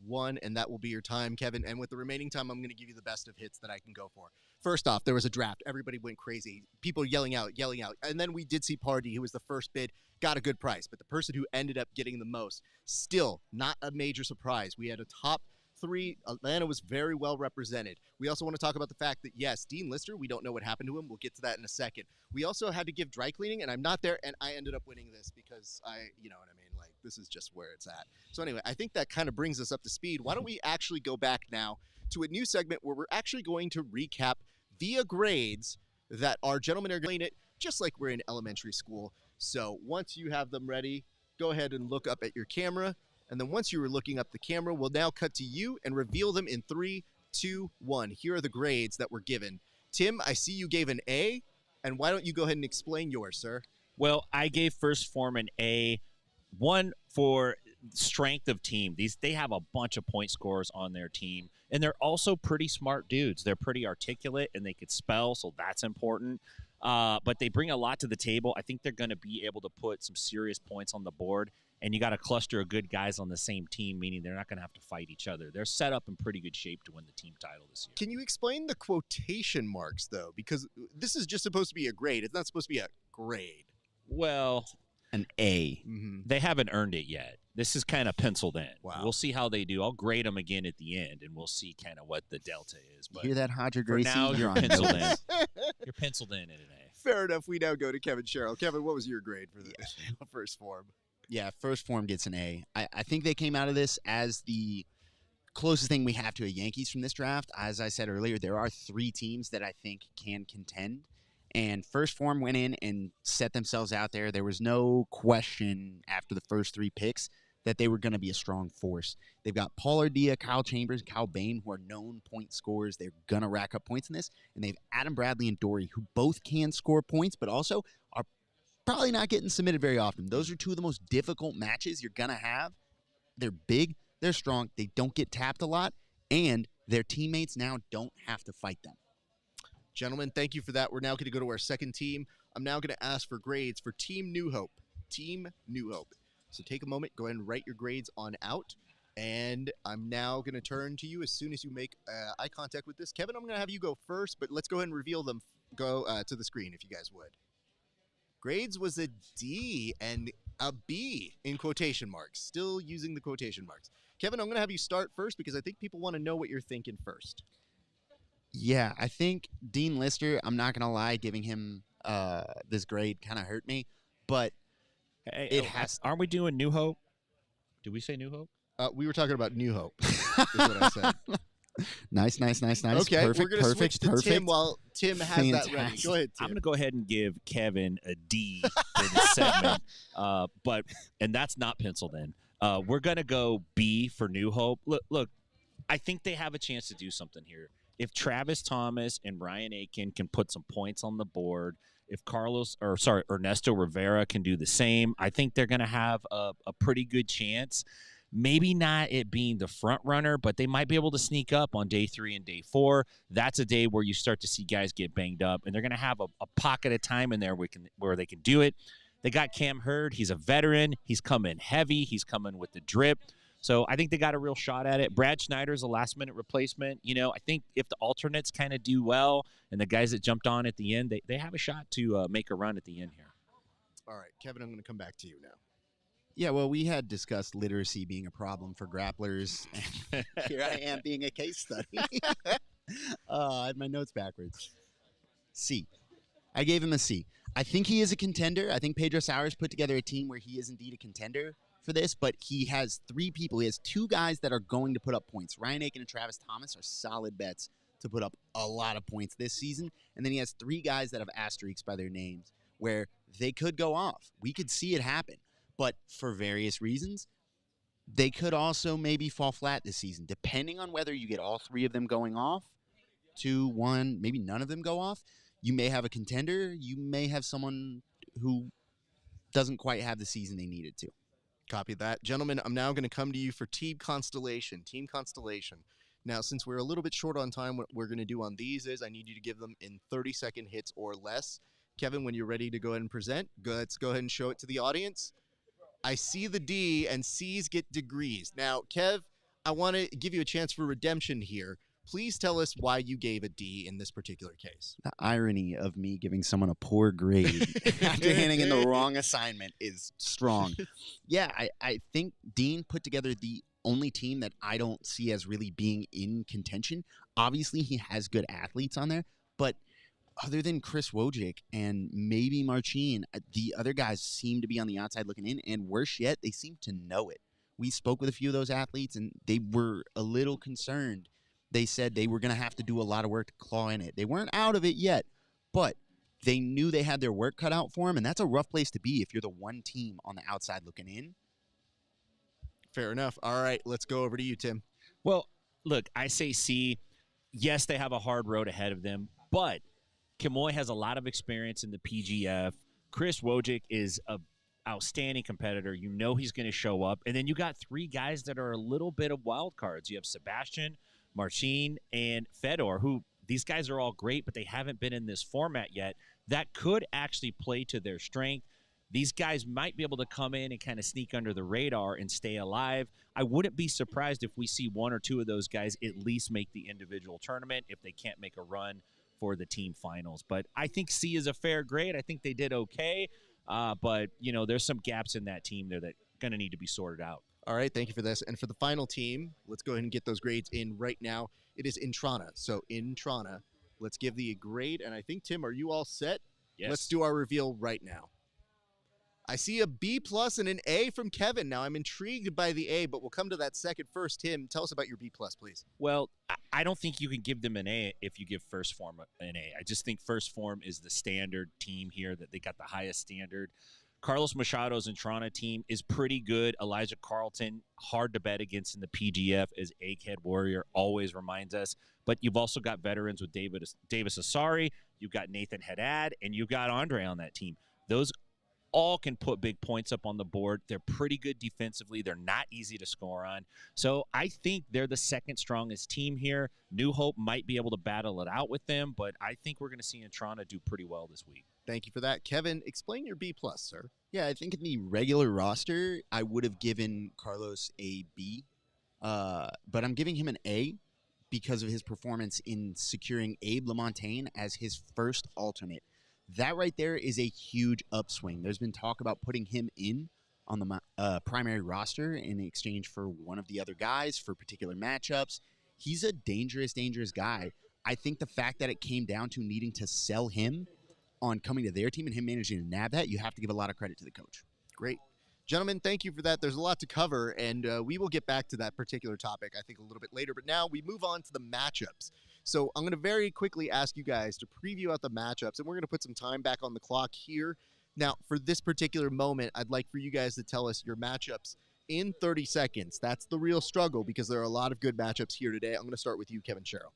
1, and that will be your time, Kevin. And with the remaining time, I'm going to give you the best of hits that I can go for. First off, there was a draft. Everybody went crazy. People yelling out. And then we did see Pardee, who was the first bid, got a good price. But the person who ended up getting the most, still not a major surprise. We had a top 3. Atlanta was very well represented. We also want to talk about the fact that, yes, Dean Lister, we don't know what happened to him. We'll get to that in a second. We also had to give dry cleaning, and I'm not there, and I ended up winning this because you know what I mean? Like, this is just where it's at. So anyway, I think that kind of brings us up to speed. Why don't we actually go back now to a new segment where we're actually going to recap via grades that our gentlemen are going to it just like we're in elementary school. So once you have them ready, go ahead and look up at your camera. And then once you were looking up the camera, we'll now cut to you and reveal them in 3, 2, 1. Here are the grades that were given. Tim, I see you gave an A, and why don't you go ahead and explain yours, sir? Well, I gave First Form an A, 1 for strength of team. They have a bunch of point scorers on their team, and they're also pretty smart dudes. They're pretty articulate, and they could spell, so that's important. But they bring a lot to the table. I think they're going to be able to put some serious points on the board, and you got a cluster of good guys on the same team, meaning they're not going to have to fight each other. They're set up in pretty good shape to win the team title this year. Can you explain the quotation marks, though? Because this is just supposed to be a grade. It's not supposed to be a grade. Well, An A. they haven't earned it yet. This is kind of penciled in. Wow. We'll see how they do. I'll grade them again at the end, and we'll see kind of what the delta is. You But hear that, Hodger for Gracie? now, you're on penciled notice. in. You're penciled in at an A. Fair enough. We now go to Kevin Sherrill. Kevin, what was your grade for the First Form? Yeah, First Form gets an A. I think they came out of this as the closest thing we have to a Yankees from this draft. As I said earlier, there are 3 teams that I think can contend. And First Form went in and set themselves out there. There was no question after the first 3 picks that they were going to be a strong force. They've got Paul Ardea, Kyle Chambers, Kyle Bain, who are known point scorers. They're going to rack up points in this. And they have Adam Bradley and Dory, who both can score points, but also are probably not getting submitted very often. Those are 2 of the most difficult matches you're going to have. They're big, they're strong, they don't get tapped a lot, and their teammates now don't have to fight them. Gentlemen, thank you for that. We're now going to go to our second team. I'm now going to ask for grades for Team New Hope. Team New Hope. So take a moment, go ahead and write your grades on out. And I'm now going to turn to you as soon as you make eye contact with this. Kevin, I'm going to have you go first, but let's go ahead and reveal them. Go to the screen if you guys would. Grades was a D and a B in quotation marks. Still using the quotation marks. Kevin, I'm going to have you start first because I think people want to know what you're thinking first. Yeah, I think Dean Lister, I'm not going to lie, giving him this grade kind of hurt me, but Hey, it has. Aren't we doing New Hope? Did we say New Hope? We were talking about New Hope, is what I said. Nice. Okay, perfect, we're going to switch to perfect. Tim while Tim has that ready. Fantastic. Go ahead, I'm Tim. going to go ahead and give Kevin a D for this segment, and that's not penciled in. We're going to go B for New Hope. Look, I think they have a chance to do something here. If Travis Thomas and Ryan Aiken can put some points on the board, if Ernesto Rivera can do the same, I think they're going to have a pretty good chance. Maybe not it being the front runner, but they might be able to sneak up on day 3 and day 4. That's a day where you start to see guys get banged up, and they're going to have a pocket of time in there where they can do it. They got Cam Hurd. He's a veteran. He's coming heavy. He's coming with the drip. So I think they got a real shot at it. Brad Schneider's a last-minute replacement. I think if the alternates kind of do well and the guys that jumped on at the end, they have a shot to make a run at the end here. All right, Kevin, I'm going to come back to you now. Yeah, well, we had discussed literacy being a problem for grapplers, and here I am being a case study. I had my notes backwards. C. I gave him a C. I think he is a contender. I think Pedro Sauers put together a team where he is indeed a contender for this, but he has 3 people. He has 2 guys that are going to put up points. Ryan Aiken and Travis Thomas are solid bets to put up a lot of points this season, and then he has 3 guys that have asterisks by their names where they could go off. We could see it happen. But for various reasons, they could also maybe fall flat this season, depending on whether you get all 3 of them going off, 2, 1, maybe none of them go off. You may have a contender. You may have someone who doesn't quite have the season they needed to. Copy that. Gentlemen, I'm now going to come to you for Team Constellation. Team Constellation. Now, since we're a little bit short on time, what we're going to do on these is I need you to give them in 30-second hits or less. Kevin, when you're ready to go ahead and present, let's go ahead and show it to the audience. I see the D, and C's get degrees. Now, Kev, I want to give you a chance for redemption here. Please tell us why you gave a D in this particular case. The irony of me giving someone a poor grade after handing in the wrong assignment is strong. Yeah, I think Dean put together the only team that I don't see as really being in contention. Obviously, he has good athletes on there, but other than Chris Wojcik and maybe Marcin, the other guys seem to be on the outside looking in, and worse yet, they seem to know it. We spoke with a few of those athletes, and they were a little concerned. They said they were going to have to do a lot of work to claw in it. They weren't out of it yet, but they knew they had their work cut out for them, and that's a rough place to be if you're the one team on the outside looking in. Fair enough. All right, let's go over to you, Tim. Well, look, I say C. Yes, they have a hard road ahead of them, but Kimoy has a lot of experience in the PGF. Chris Wojcik is an outstanding competitor. You know he's going to show up. And then you got 3 guys that are a little bit of wild cards. You have Sebastian, Marcin, and Fedor, who these guys are all great, but they haven't been in this format yet. That could actually play to their strength. These guys might be able to come in and kind of sneak under the radar and stay alive. I wouldn't be surprised if we see 1 or 2 of those guys at least make the individual tournament if they can't make a run for the team finals. But I think C is a fair grade. I think they did okay. But, there's some gaps in that team there that are going to need to be sorted out. All right, thank you for this. And for the final team, let's go ahead and get those grades in right now. It is Intrana. So Intrana, let's give the grade. And I think, Tim, are you all set? Yes. Let's do our reveal right now. I see a B+ and an A from Kevin. Now, I'm intrigued by the A, but we'll come to that second first. Tim, tell us about your B+, please. Well, I don't think you can give them an A if you give First Form an A. I just think First Form is the standard team here, that they got the highest standard. Carlos Machado's Intrana team is pretty good. Elijah Carlton, hard to bet against in the PGF, as Egghead Warrior always reminds us. But you've also got veterans with Davis Asari, you've got Nathan Haddad, and you've got Andre on that team. Those all can put big points up on the board. They're pretty good defensively. They're not easy to score on. So I think they're the second strongest team here. New Hope might be able to battle it out with them, but I think we're going to see Intrana do pretty well this week. Thank you for that. Kevin, explain your B+, sir. Yeah, I think in the regular roster, I would have given Carlos a B, but I'm giving him an A because of his performance in securing Abe LaMontagne as his first alternate. That right there is a huge upswing. There's been talk about putting him in on the primary roster in exchange for one of the other guys for particular matchups. He's a dangerous, dangerous guy. I think the fact that it came down to needing to sell him on coming to their team and him managing to nab that, you have to give a lot of credit to the coach. Great. Gentlemen, thank you for that. There's a lot to cover, and we will get back to that particular topic, I think, a little bit later. But now we move on to the matchups. So I'm going to very quickly ask you guys to preview out the matchups, and we're going to put some time back on the clock here. Now, for this particular moment, I'd like for you guys to tell us your matchups in 30 seconds. That's the real struggle because there are a lot of good matchups here today. I'm going to start with you, Kevin Sherrill.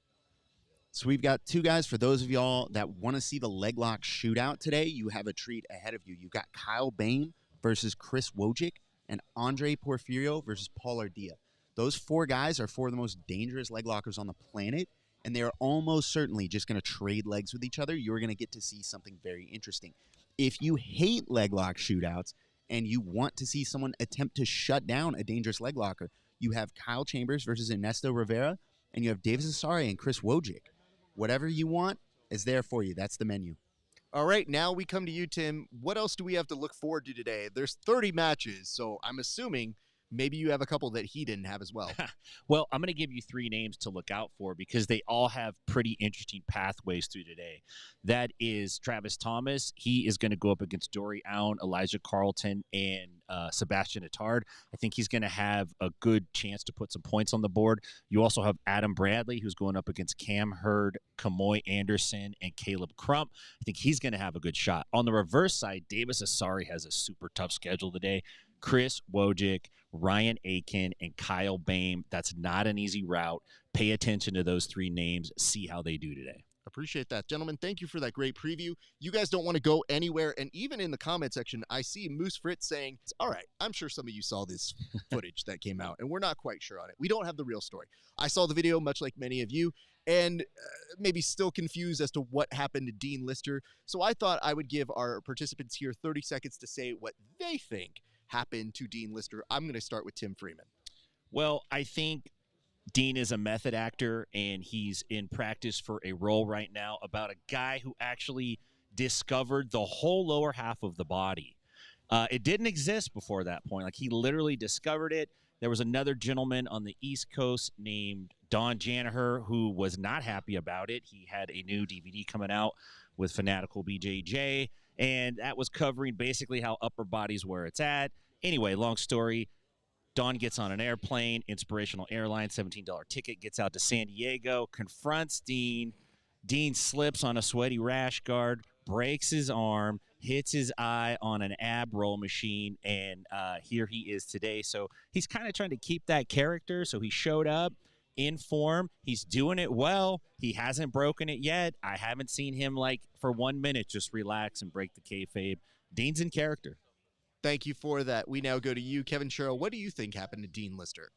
So we've got 2 guys. For those of y'all that want to see the leg lock shootout today, you have a treat ahead of you. You've got Kyle Bain versus Chris Wojcik and Andre Porfirio versus Paul Ardea. Those 4 guys are 4 of the most dangerous leg lockers on the planet, and they are almost certainly just going to trade legs with each other. You're going to get to see something very interesting. If you hate leg lock shootouts and you want to see someone attempt to shut down a dangerous leg locker, You have Kyle Chambers versus Ernesto Rivera, and you have Davis Asari and Chris Wojcik. Whatever you want is there for you. That's the menu. All right, now we come to you, Tim. What else do we have to look forward to today? There's 30 matches, so I'm assuming maybe you have a couple that he didn't have as well. Well, I'm going to give you 3 names to look out for because they all have pretty interesting pathways through today. That is Travis Thomas. He is going to go up against Dory Allen, Elijah Carlton, and Sebastian Attard. I think he's going to have a good chance to put some points on the board. You also have Adam Bradley, who's going up against Cam Hurd, Kamoy Anderson, and Caleb Crump. I think he's going to have a good shot. On the reverse side, Davis Asari has a super tough schedule today. Chris Wojcik, Ryan Aiken, and Kyle Bain. That's not an easy route. Pay attention to those 3 names. See how they do today. Appreciate that. Gentlemen, thank you for that great preview. You guys don't want to go anywhere. And even in the comment section, I see Moose Fritz saying, all right, I'm sure some of you saw this footage that came out, and we're not quite sure on it. We don't have the real story. I saw the video, much like many of you, and maybe still confused as to what happened to Dean Lister. So I thought I would give our participants here 30 seconds to say what they think happened to Dean Lister. I'm going to start with Tim Freeman. Well, I think Dean is a method actor, and he's in practice for a role right now about a guy who actually discovered the whole lower half of the body. It didn't exist before that point. Like, he literally discovered it. There was another gentleman on the East Coast named Don Janaher who was not happy about it. He had a new DVD coming out with Fanatical BJJ, and that was covering basically how upper body's where it's at. Anyway, long story. Don gets on an airplane, Inspirational Airlines, $17 ticket, gets out to San Diego, confronts Dean. Dean slips on a sweaty rash guard, breaks his arm, hits his eye on an ab roll machine, and here he is today. So he's kind of trying to keep that character. So he showed up in form. He's doing it well. He hasn't broken it yet. I haven't seen him, like, for 1 minute just relax and break the kayfabe. Dean's in character. Thank you for that. We now go to you, Kevin Sherrill. What do you think happened to Dean Lister?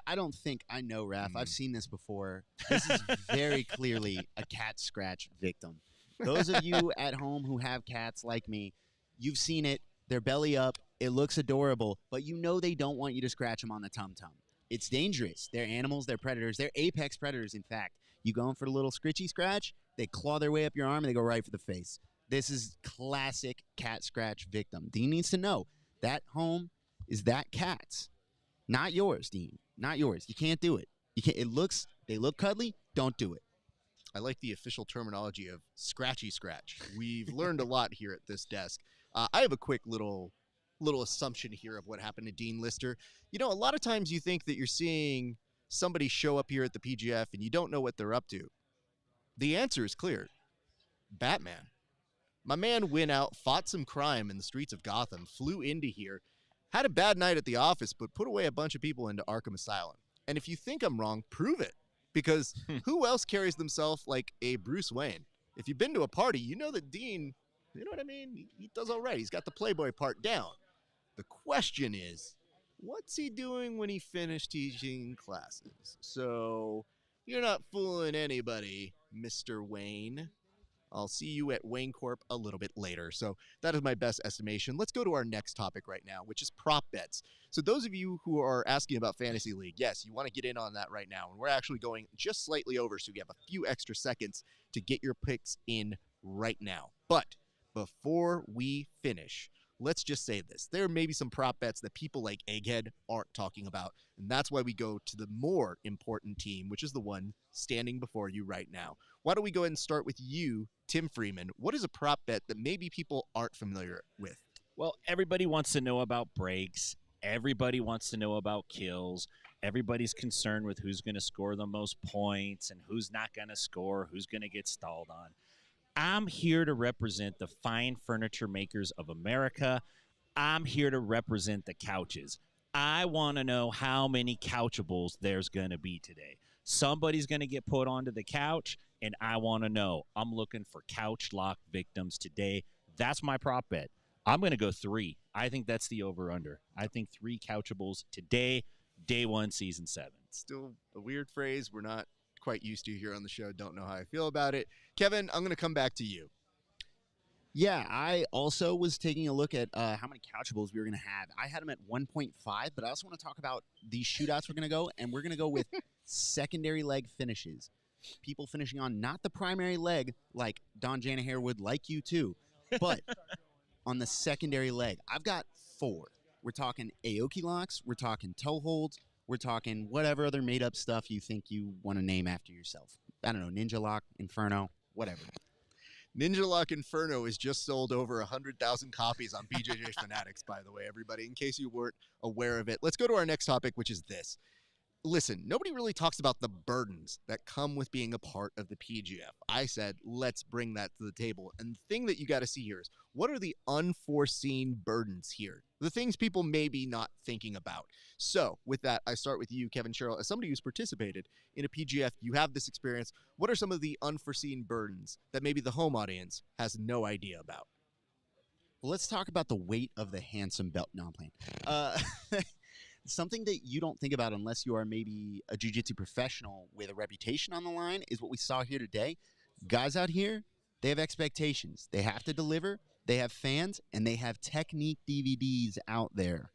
I don't think I know, Raph. I've seen this before. This is very clearly a cat scratch victim. Those of you at home who have cats like me, you've seen it. They're belly up. It looks adorable, but you know they don't want you to scratch them on the tum-tum. It's dangerous. They're animals. They're predators. They're apex predators, in fact. You go in for a little scritchy scratch, they claw their way up your arm, and they go right for the face. This is classic cat scratch victim. Dean needs to know that home is that cat's, not yours, Dean. Not yours. You can't do it. You can't. They look cuddly. Don't do it. I like the official terminology of scratchy scratch. We've learned a lot here at this desk. I have a quick little assumption here of what happened to Dean Lister. You know, a lot of times you think that you're seeing somebody show up here at the PGF and you don't know what they're up to. The answer is clear. Batman. My man went out, fought some crime in the streets of Gotham, flew into here, had a bad night at the office, but put away a bunch of people into Arkham Asylum. And if you think I'm wrong, prove it. Because who else carries themselves like a Bruce Wayne? If you've been to a party, you know that Dean, you know what I mean? He does all right. He's got the Playboy part down. The question is, what's he doing when he finished teaching classes? So you're not fooling anybody, Mr. Wayne. I'll see you at Wayne Corp a little bit later. So that is my best estimation. Let's go to our next topic right now, which is prop bets. So those of you who are asking about Fantasy League, yes, you want to get in on that right now. And we're actually going just slightly over, so you have a few extra seconds to get your picks in right now. But before we finish, let's just say this. There may be some prop bets that people like Egghead aren't talking about, and that's why we go to the more important team, which is the one standing before you right now. Why don't we go ahead and start with you, Tim Freeman. What is a prop bet that maybe people aren't familiar with? Well, everybody wants to know about breaks. Everybody wants to know about kills. Everybody's concerned with who's going to score the most points and who's not going to score, who's going to get stalled on. I'm here to represent the fine furniture makers of America. I'm here to represent the couches. I want to know how many couchables there's going to be today. Somebody's going to get put onto the couch, and I want to know. I'm looking for couch lock victims today. That's my prop bet. I'm going to go 3. I think that's the over-under. I think 3 couchables today, day 1, season 7. Still a weird phrase we're not quite used to here on the show. Don't know how I feel about it. Kevin, I'm going to come back to you. Yeah, I also was taking a look at how many couchables we were going to have. I had them at 1.5, but I also want to talk about these shootouts we're going to go, and we're going to go with secondary leg finishes. People finishing on not the primary leg like Don Janaher would like you to, but on the secondary leg. I've got 4. We're talking Aoki locks, we're talking toe holds, we're talking whatever other made-up stuff you think you want to name after yourself. I don't know, Ninja Lock, Inferno, whatever. Ninja Lock Inferno is just sold over 100,000 copies on BJJ Fanatics, by the way, everybody, in case you weren't aware of it. Let's go to our next topic, which is this. Listen, nobody really talks about the burdens that come with being a part of the PGF. I said, let's bring that to the table. And the thing that you got to see here is, what are the unforeseen burdens here? The things people may be not thinking about. So with that, I start with you, Kevin Sherrill. As somebody who's participated in a PGF, you have this experience. What are some of the unforeseen burdens that maybe the home audience has no idea about? Well, let's talk about the weight of the handsome belt. No, I'm playing. Something that you don't think about unless you are maybe a jiu-jitsu professional with a reputation on the line is what we saw here today. Guys out here, they have expectations. They have to deliver. They have fans, and they have technique DVDs out there.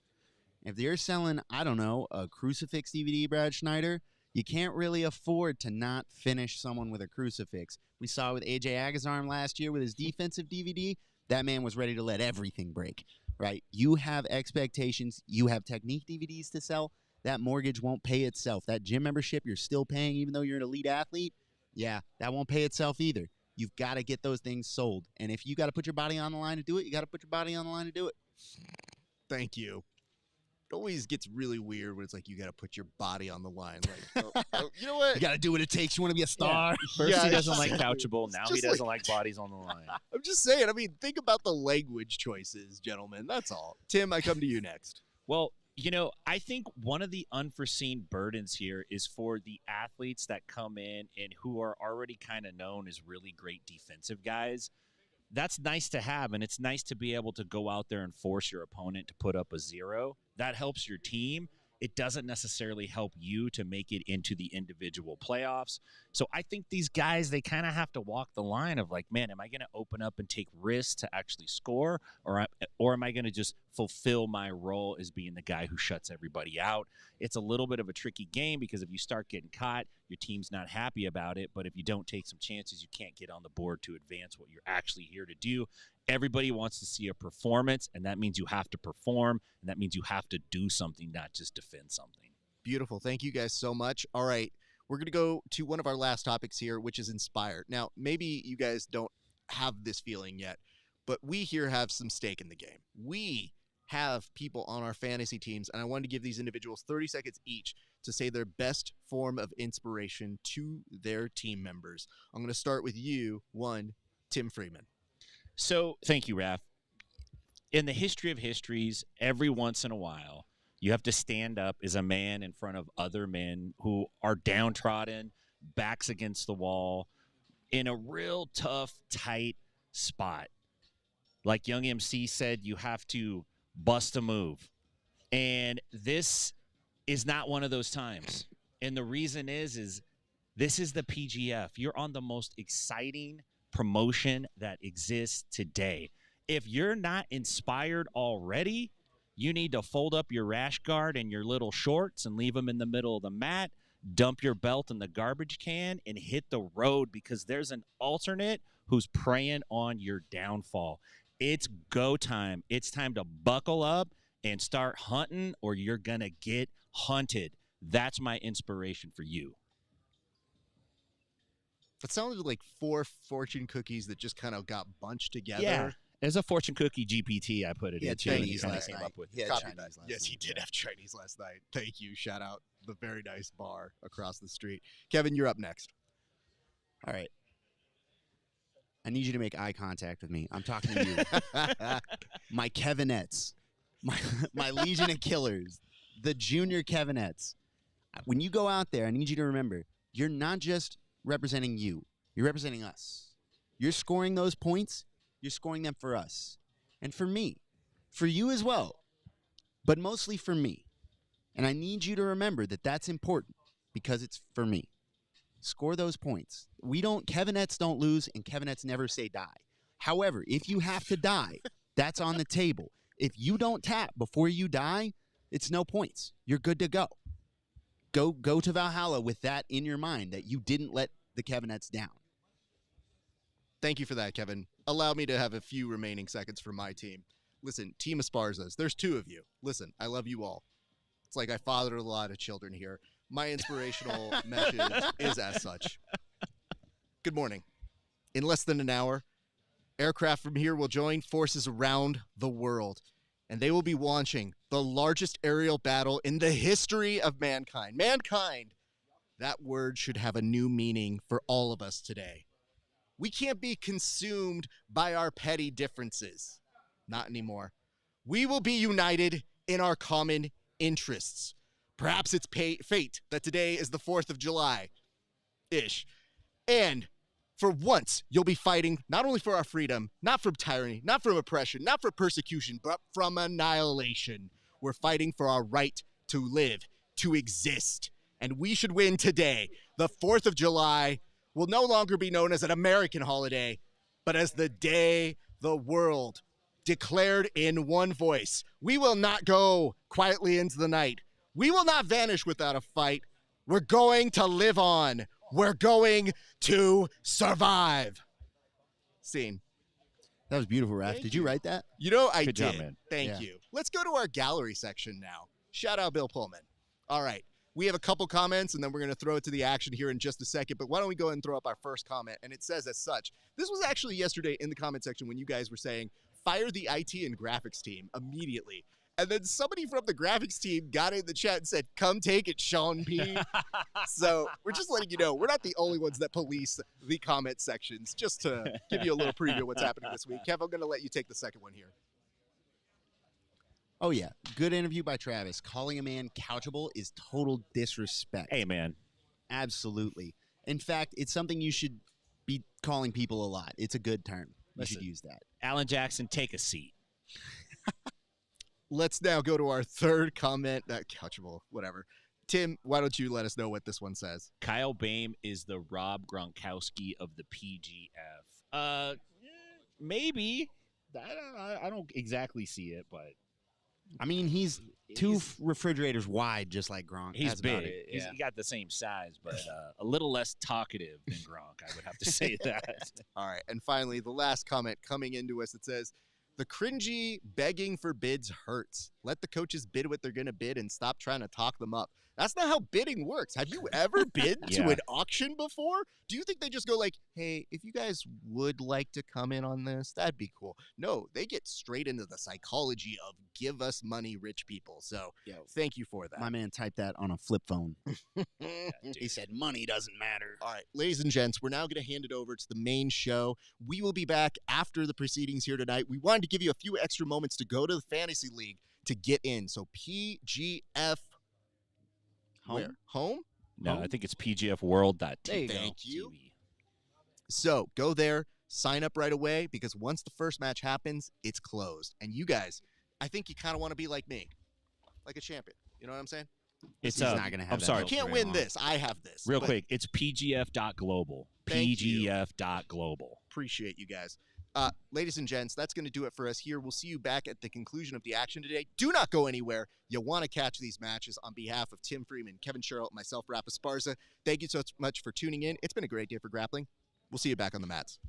If they're selling, I don't know, a crucifix DVD, Brad Schneider, you can't really afford to not finish someone with a crucifix. We saw with AJ Agazarm last year with his defensive DVD. That man was ready to let everything break. Right? You have expectations. You have technique DVDs to sell. That mortgage won't pay itself. That gym membership you're still paying even though you're an elite athlete, yeah, that won't pay itself either. You've got to get those things sold. And if you got to put your body on the line to do it, you got to put your body on the line to do it. Thank you. It always gets really weird when it's like you got to put your body on the line. Like, you know what? You got to do what it takes. You want to be a star. First Yeah, he doesn't like exactly. couchable. Now he Just doesn't like bodies on the line. I'm just saying. I mean, think about the language choices, gentlemen. That's all. Tim, I come to you next. Well, I think one of the unforeseen burdens here is for the athletes that come in and who are already kind of known as really great defensive guys. That's nice to have, and it's nice to be able to go out there and force your opponent to put up a 0. That helps your team. It doesn't necessarily help you to make it into the individual playoffs. So I think these guys, they kind of have to walk the line of like, man, am I going to open up and take risks to actually score, or am I going to just fulfill my role as being the guy who shuts everybody out? It's a little bit of a tricky game because if you start getting caught, your team's not happy about it. But if you don't take some chances, you can't get on the board to advance what you're actually here to do. Everybody wants to see a performance, and that means you have to perform, and that means you have to do something, not just defend something. Beautiful. Thank you guys so much. All right. We're going to go to one of our last topics here, which is inspired. Now, maybe you guys don't have this feeling yet, but we here have some stake in the game. We have people on our fantasy teams, and I wanted to give these individuals 30 seconds each to say their best form of inspiration to their team members. I'm going to start with you, Tim Freeman. So thank you, Raf. In the history of histories, every once in a while, you have to stand up as a man in front of other men who are downtrodden, backs against the wall, in a real tough, tight spot. Like Young MC said, you have to bust a move. And this is not one of those times. And the reason is this is the PGF. You're on the most exciting promotion that exists today. If you're not inspired already, you need to fold up your rash guard and your little shorts and leave them in the middle of the mat, dump your belt in the garbage can, and hit the road because there's an alternate who's preying on your downfall. It's go time. It's time to buckle up and start hunting, or you're going to get hunted. That's my inspiration for you. That sounded like 4 fortune cookies that just kind of got bunched together. Yeah. As a fortune cookie GPT, I put it He in had too. Chinese and last came night. up with He had Copy Chinese that. last Yes, night. he did have Chinese last night. Thank you. Shout out the very nice bar across the street. Kevin, you're up next. All right. I need you to make eye contact with me. I'm talking to you. My Kevinettes. My Legion of Killers. The junior Kevinettes. When you go out there, I need you to remember, you're not just representing you. You're representing us. You're scoring those points. You're scoring them for us. And for me. For you as well. But mostly for me. And I need you to remember that that's important because it's for me. Score those points. Kevinettes don't lose, and Kevinettes never say die. However, if you have to die, that's on the table. If you don't tap before you die, it's no points. You're good to go. Go to Valhalla with that in your mind, that you didn't let the Kevinettes down. Thank you for that, Kevin. Allow me to have a few remaining seconds for my team. Listen, Team Esparzas, there's 2 of you. Listen, I love you all. It's like I fathered a lot of children here. My inspirational message is as such. Good morning. In less than an hour, aircraft from here will join forces around the world, and they will be launching the largest aerial battle in the history of mankind. Mankind, that word should have a new meaning for all of us today. We can't be consumed by our petty differences. Not anymore. We will be united in our common interests. Perhaps it's fate that today is the 4th of July-ish. And for once, you'll be fighting not only for our freedom, not from tyranny, not from oppression, not for persecution, but from annihilation. We're fighting for our right to live, to exist. And we should win today. The 4th of July will no longer be known as an American holiday, but as the day the world declared in one voice. We will not go quietly into the night. We will not vanish without a fight. We're going to live on. We're going to survive. Scene. That was beautiful, Raph. Did you write that? You know, I Good did. job, man. Thank you. Let's go to our gallery section now. Shout out Bill Pullman. All right. We have a couple comments, and then we're going to throw it to the action here in just a second. But why don't we go ahead and throw up our first comment? And it says as such. This was actually yesterday in the comment section when you guys were saying, fire the IT and graphics team immediately. And then somebody from the graphics team got in the chat and said, come take it, Sean P. So we're just letting you know, we're not the only ones that police the comment sections, just to give you a little preview of what's happening this week. Kev, I'm going to let you take the second one here. Oh, yeah. Good interview by Travis. Calling a man couchable is total disrespect. Hey, man. Absolutely. In fact, it's something you should be calling people a lot. It's a good term. You should use that. Alan Jackson, take a seat. Let's now go to our third comment. Couchable, whatever. Tim, why don't you let us know what this one says? Kyle Boehm is the Rob Gronkowski of the PGF. Maybe. I don't exactly see it, but I mean, he's two refrigerators wide, just like Gronk. he's That's about big. it. He got the same size, but a little less talkative than Gronk. I would have to say that. All right. And finally, the last comment coming into us, it says, the cringy begging for bids hurts. Let the coaches bid what they're going to bid and stop trying to talk them up. That's not how bidding works. Have you ever bid to an auction before? Do you think they just go like, hey, if you guys would like to come in on this, that'd be cool. No, they get straight into the psychology of give us money, rich people. So thank you for that. My man typed that on a flip phone. He said money doesn't matter. All right, ladies and gents, we're now going to hand it over to the main show. We will be back after the proceedings here tonight. We wanted to give you a few extra moments to go to the Fantasy League to get in. So PGF Home? No, I think it's PGFworld.tv. Thank you. So go there, sign up right away, because once the first match happens, it's closed. And you guys, I think you kind of want to be like me, like a champion. You know what I'm saying? It's not going to have I'm that sorry. You can't win this. I have this. Real but quick, it's pgf.global. Thank you. pgf.global. Appreciate you guys. Ladies and gents, that's going to do it for us here. We'll see you back at the conclusion of the action today. Do not go anywhere. You'll want to catch these matches. On behalf of Tim Freeman, Kevin Sherrill, myself, RAF ESPARZA, thank you so much for tuning in. It's been a great day for grappling. We'll see you back on the mats.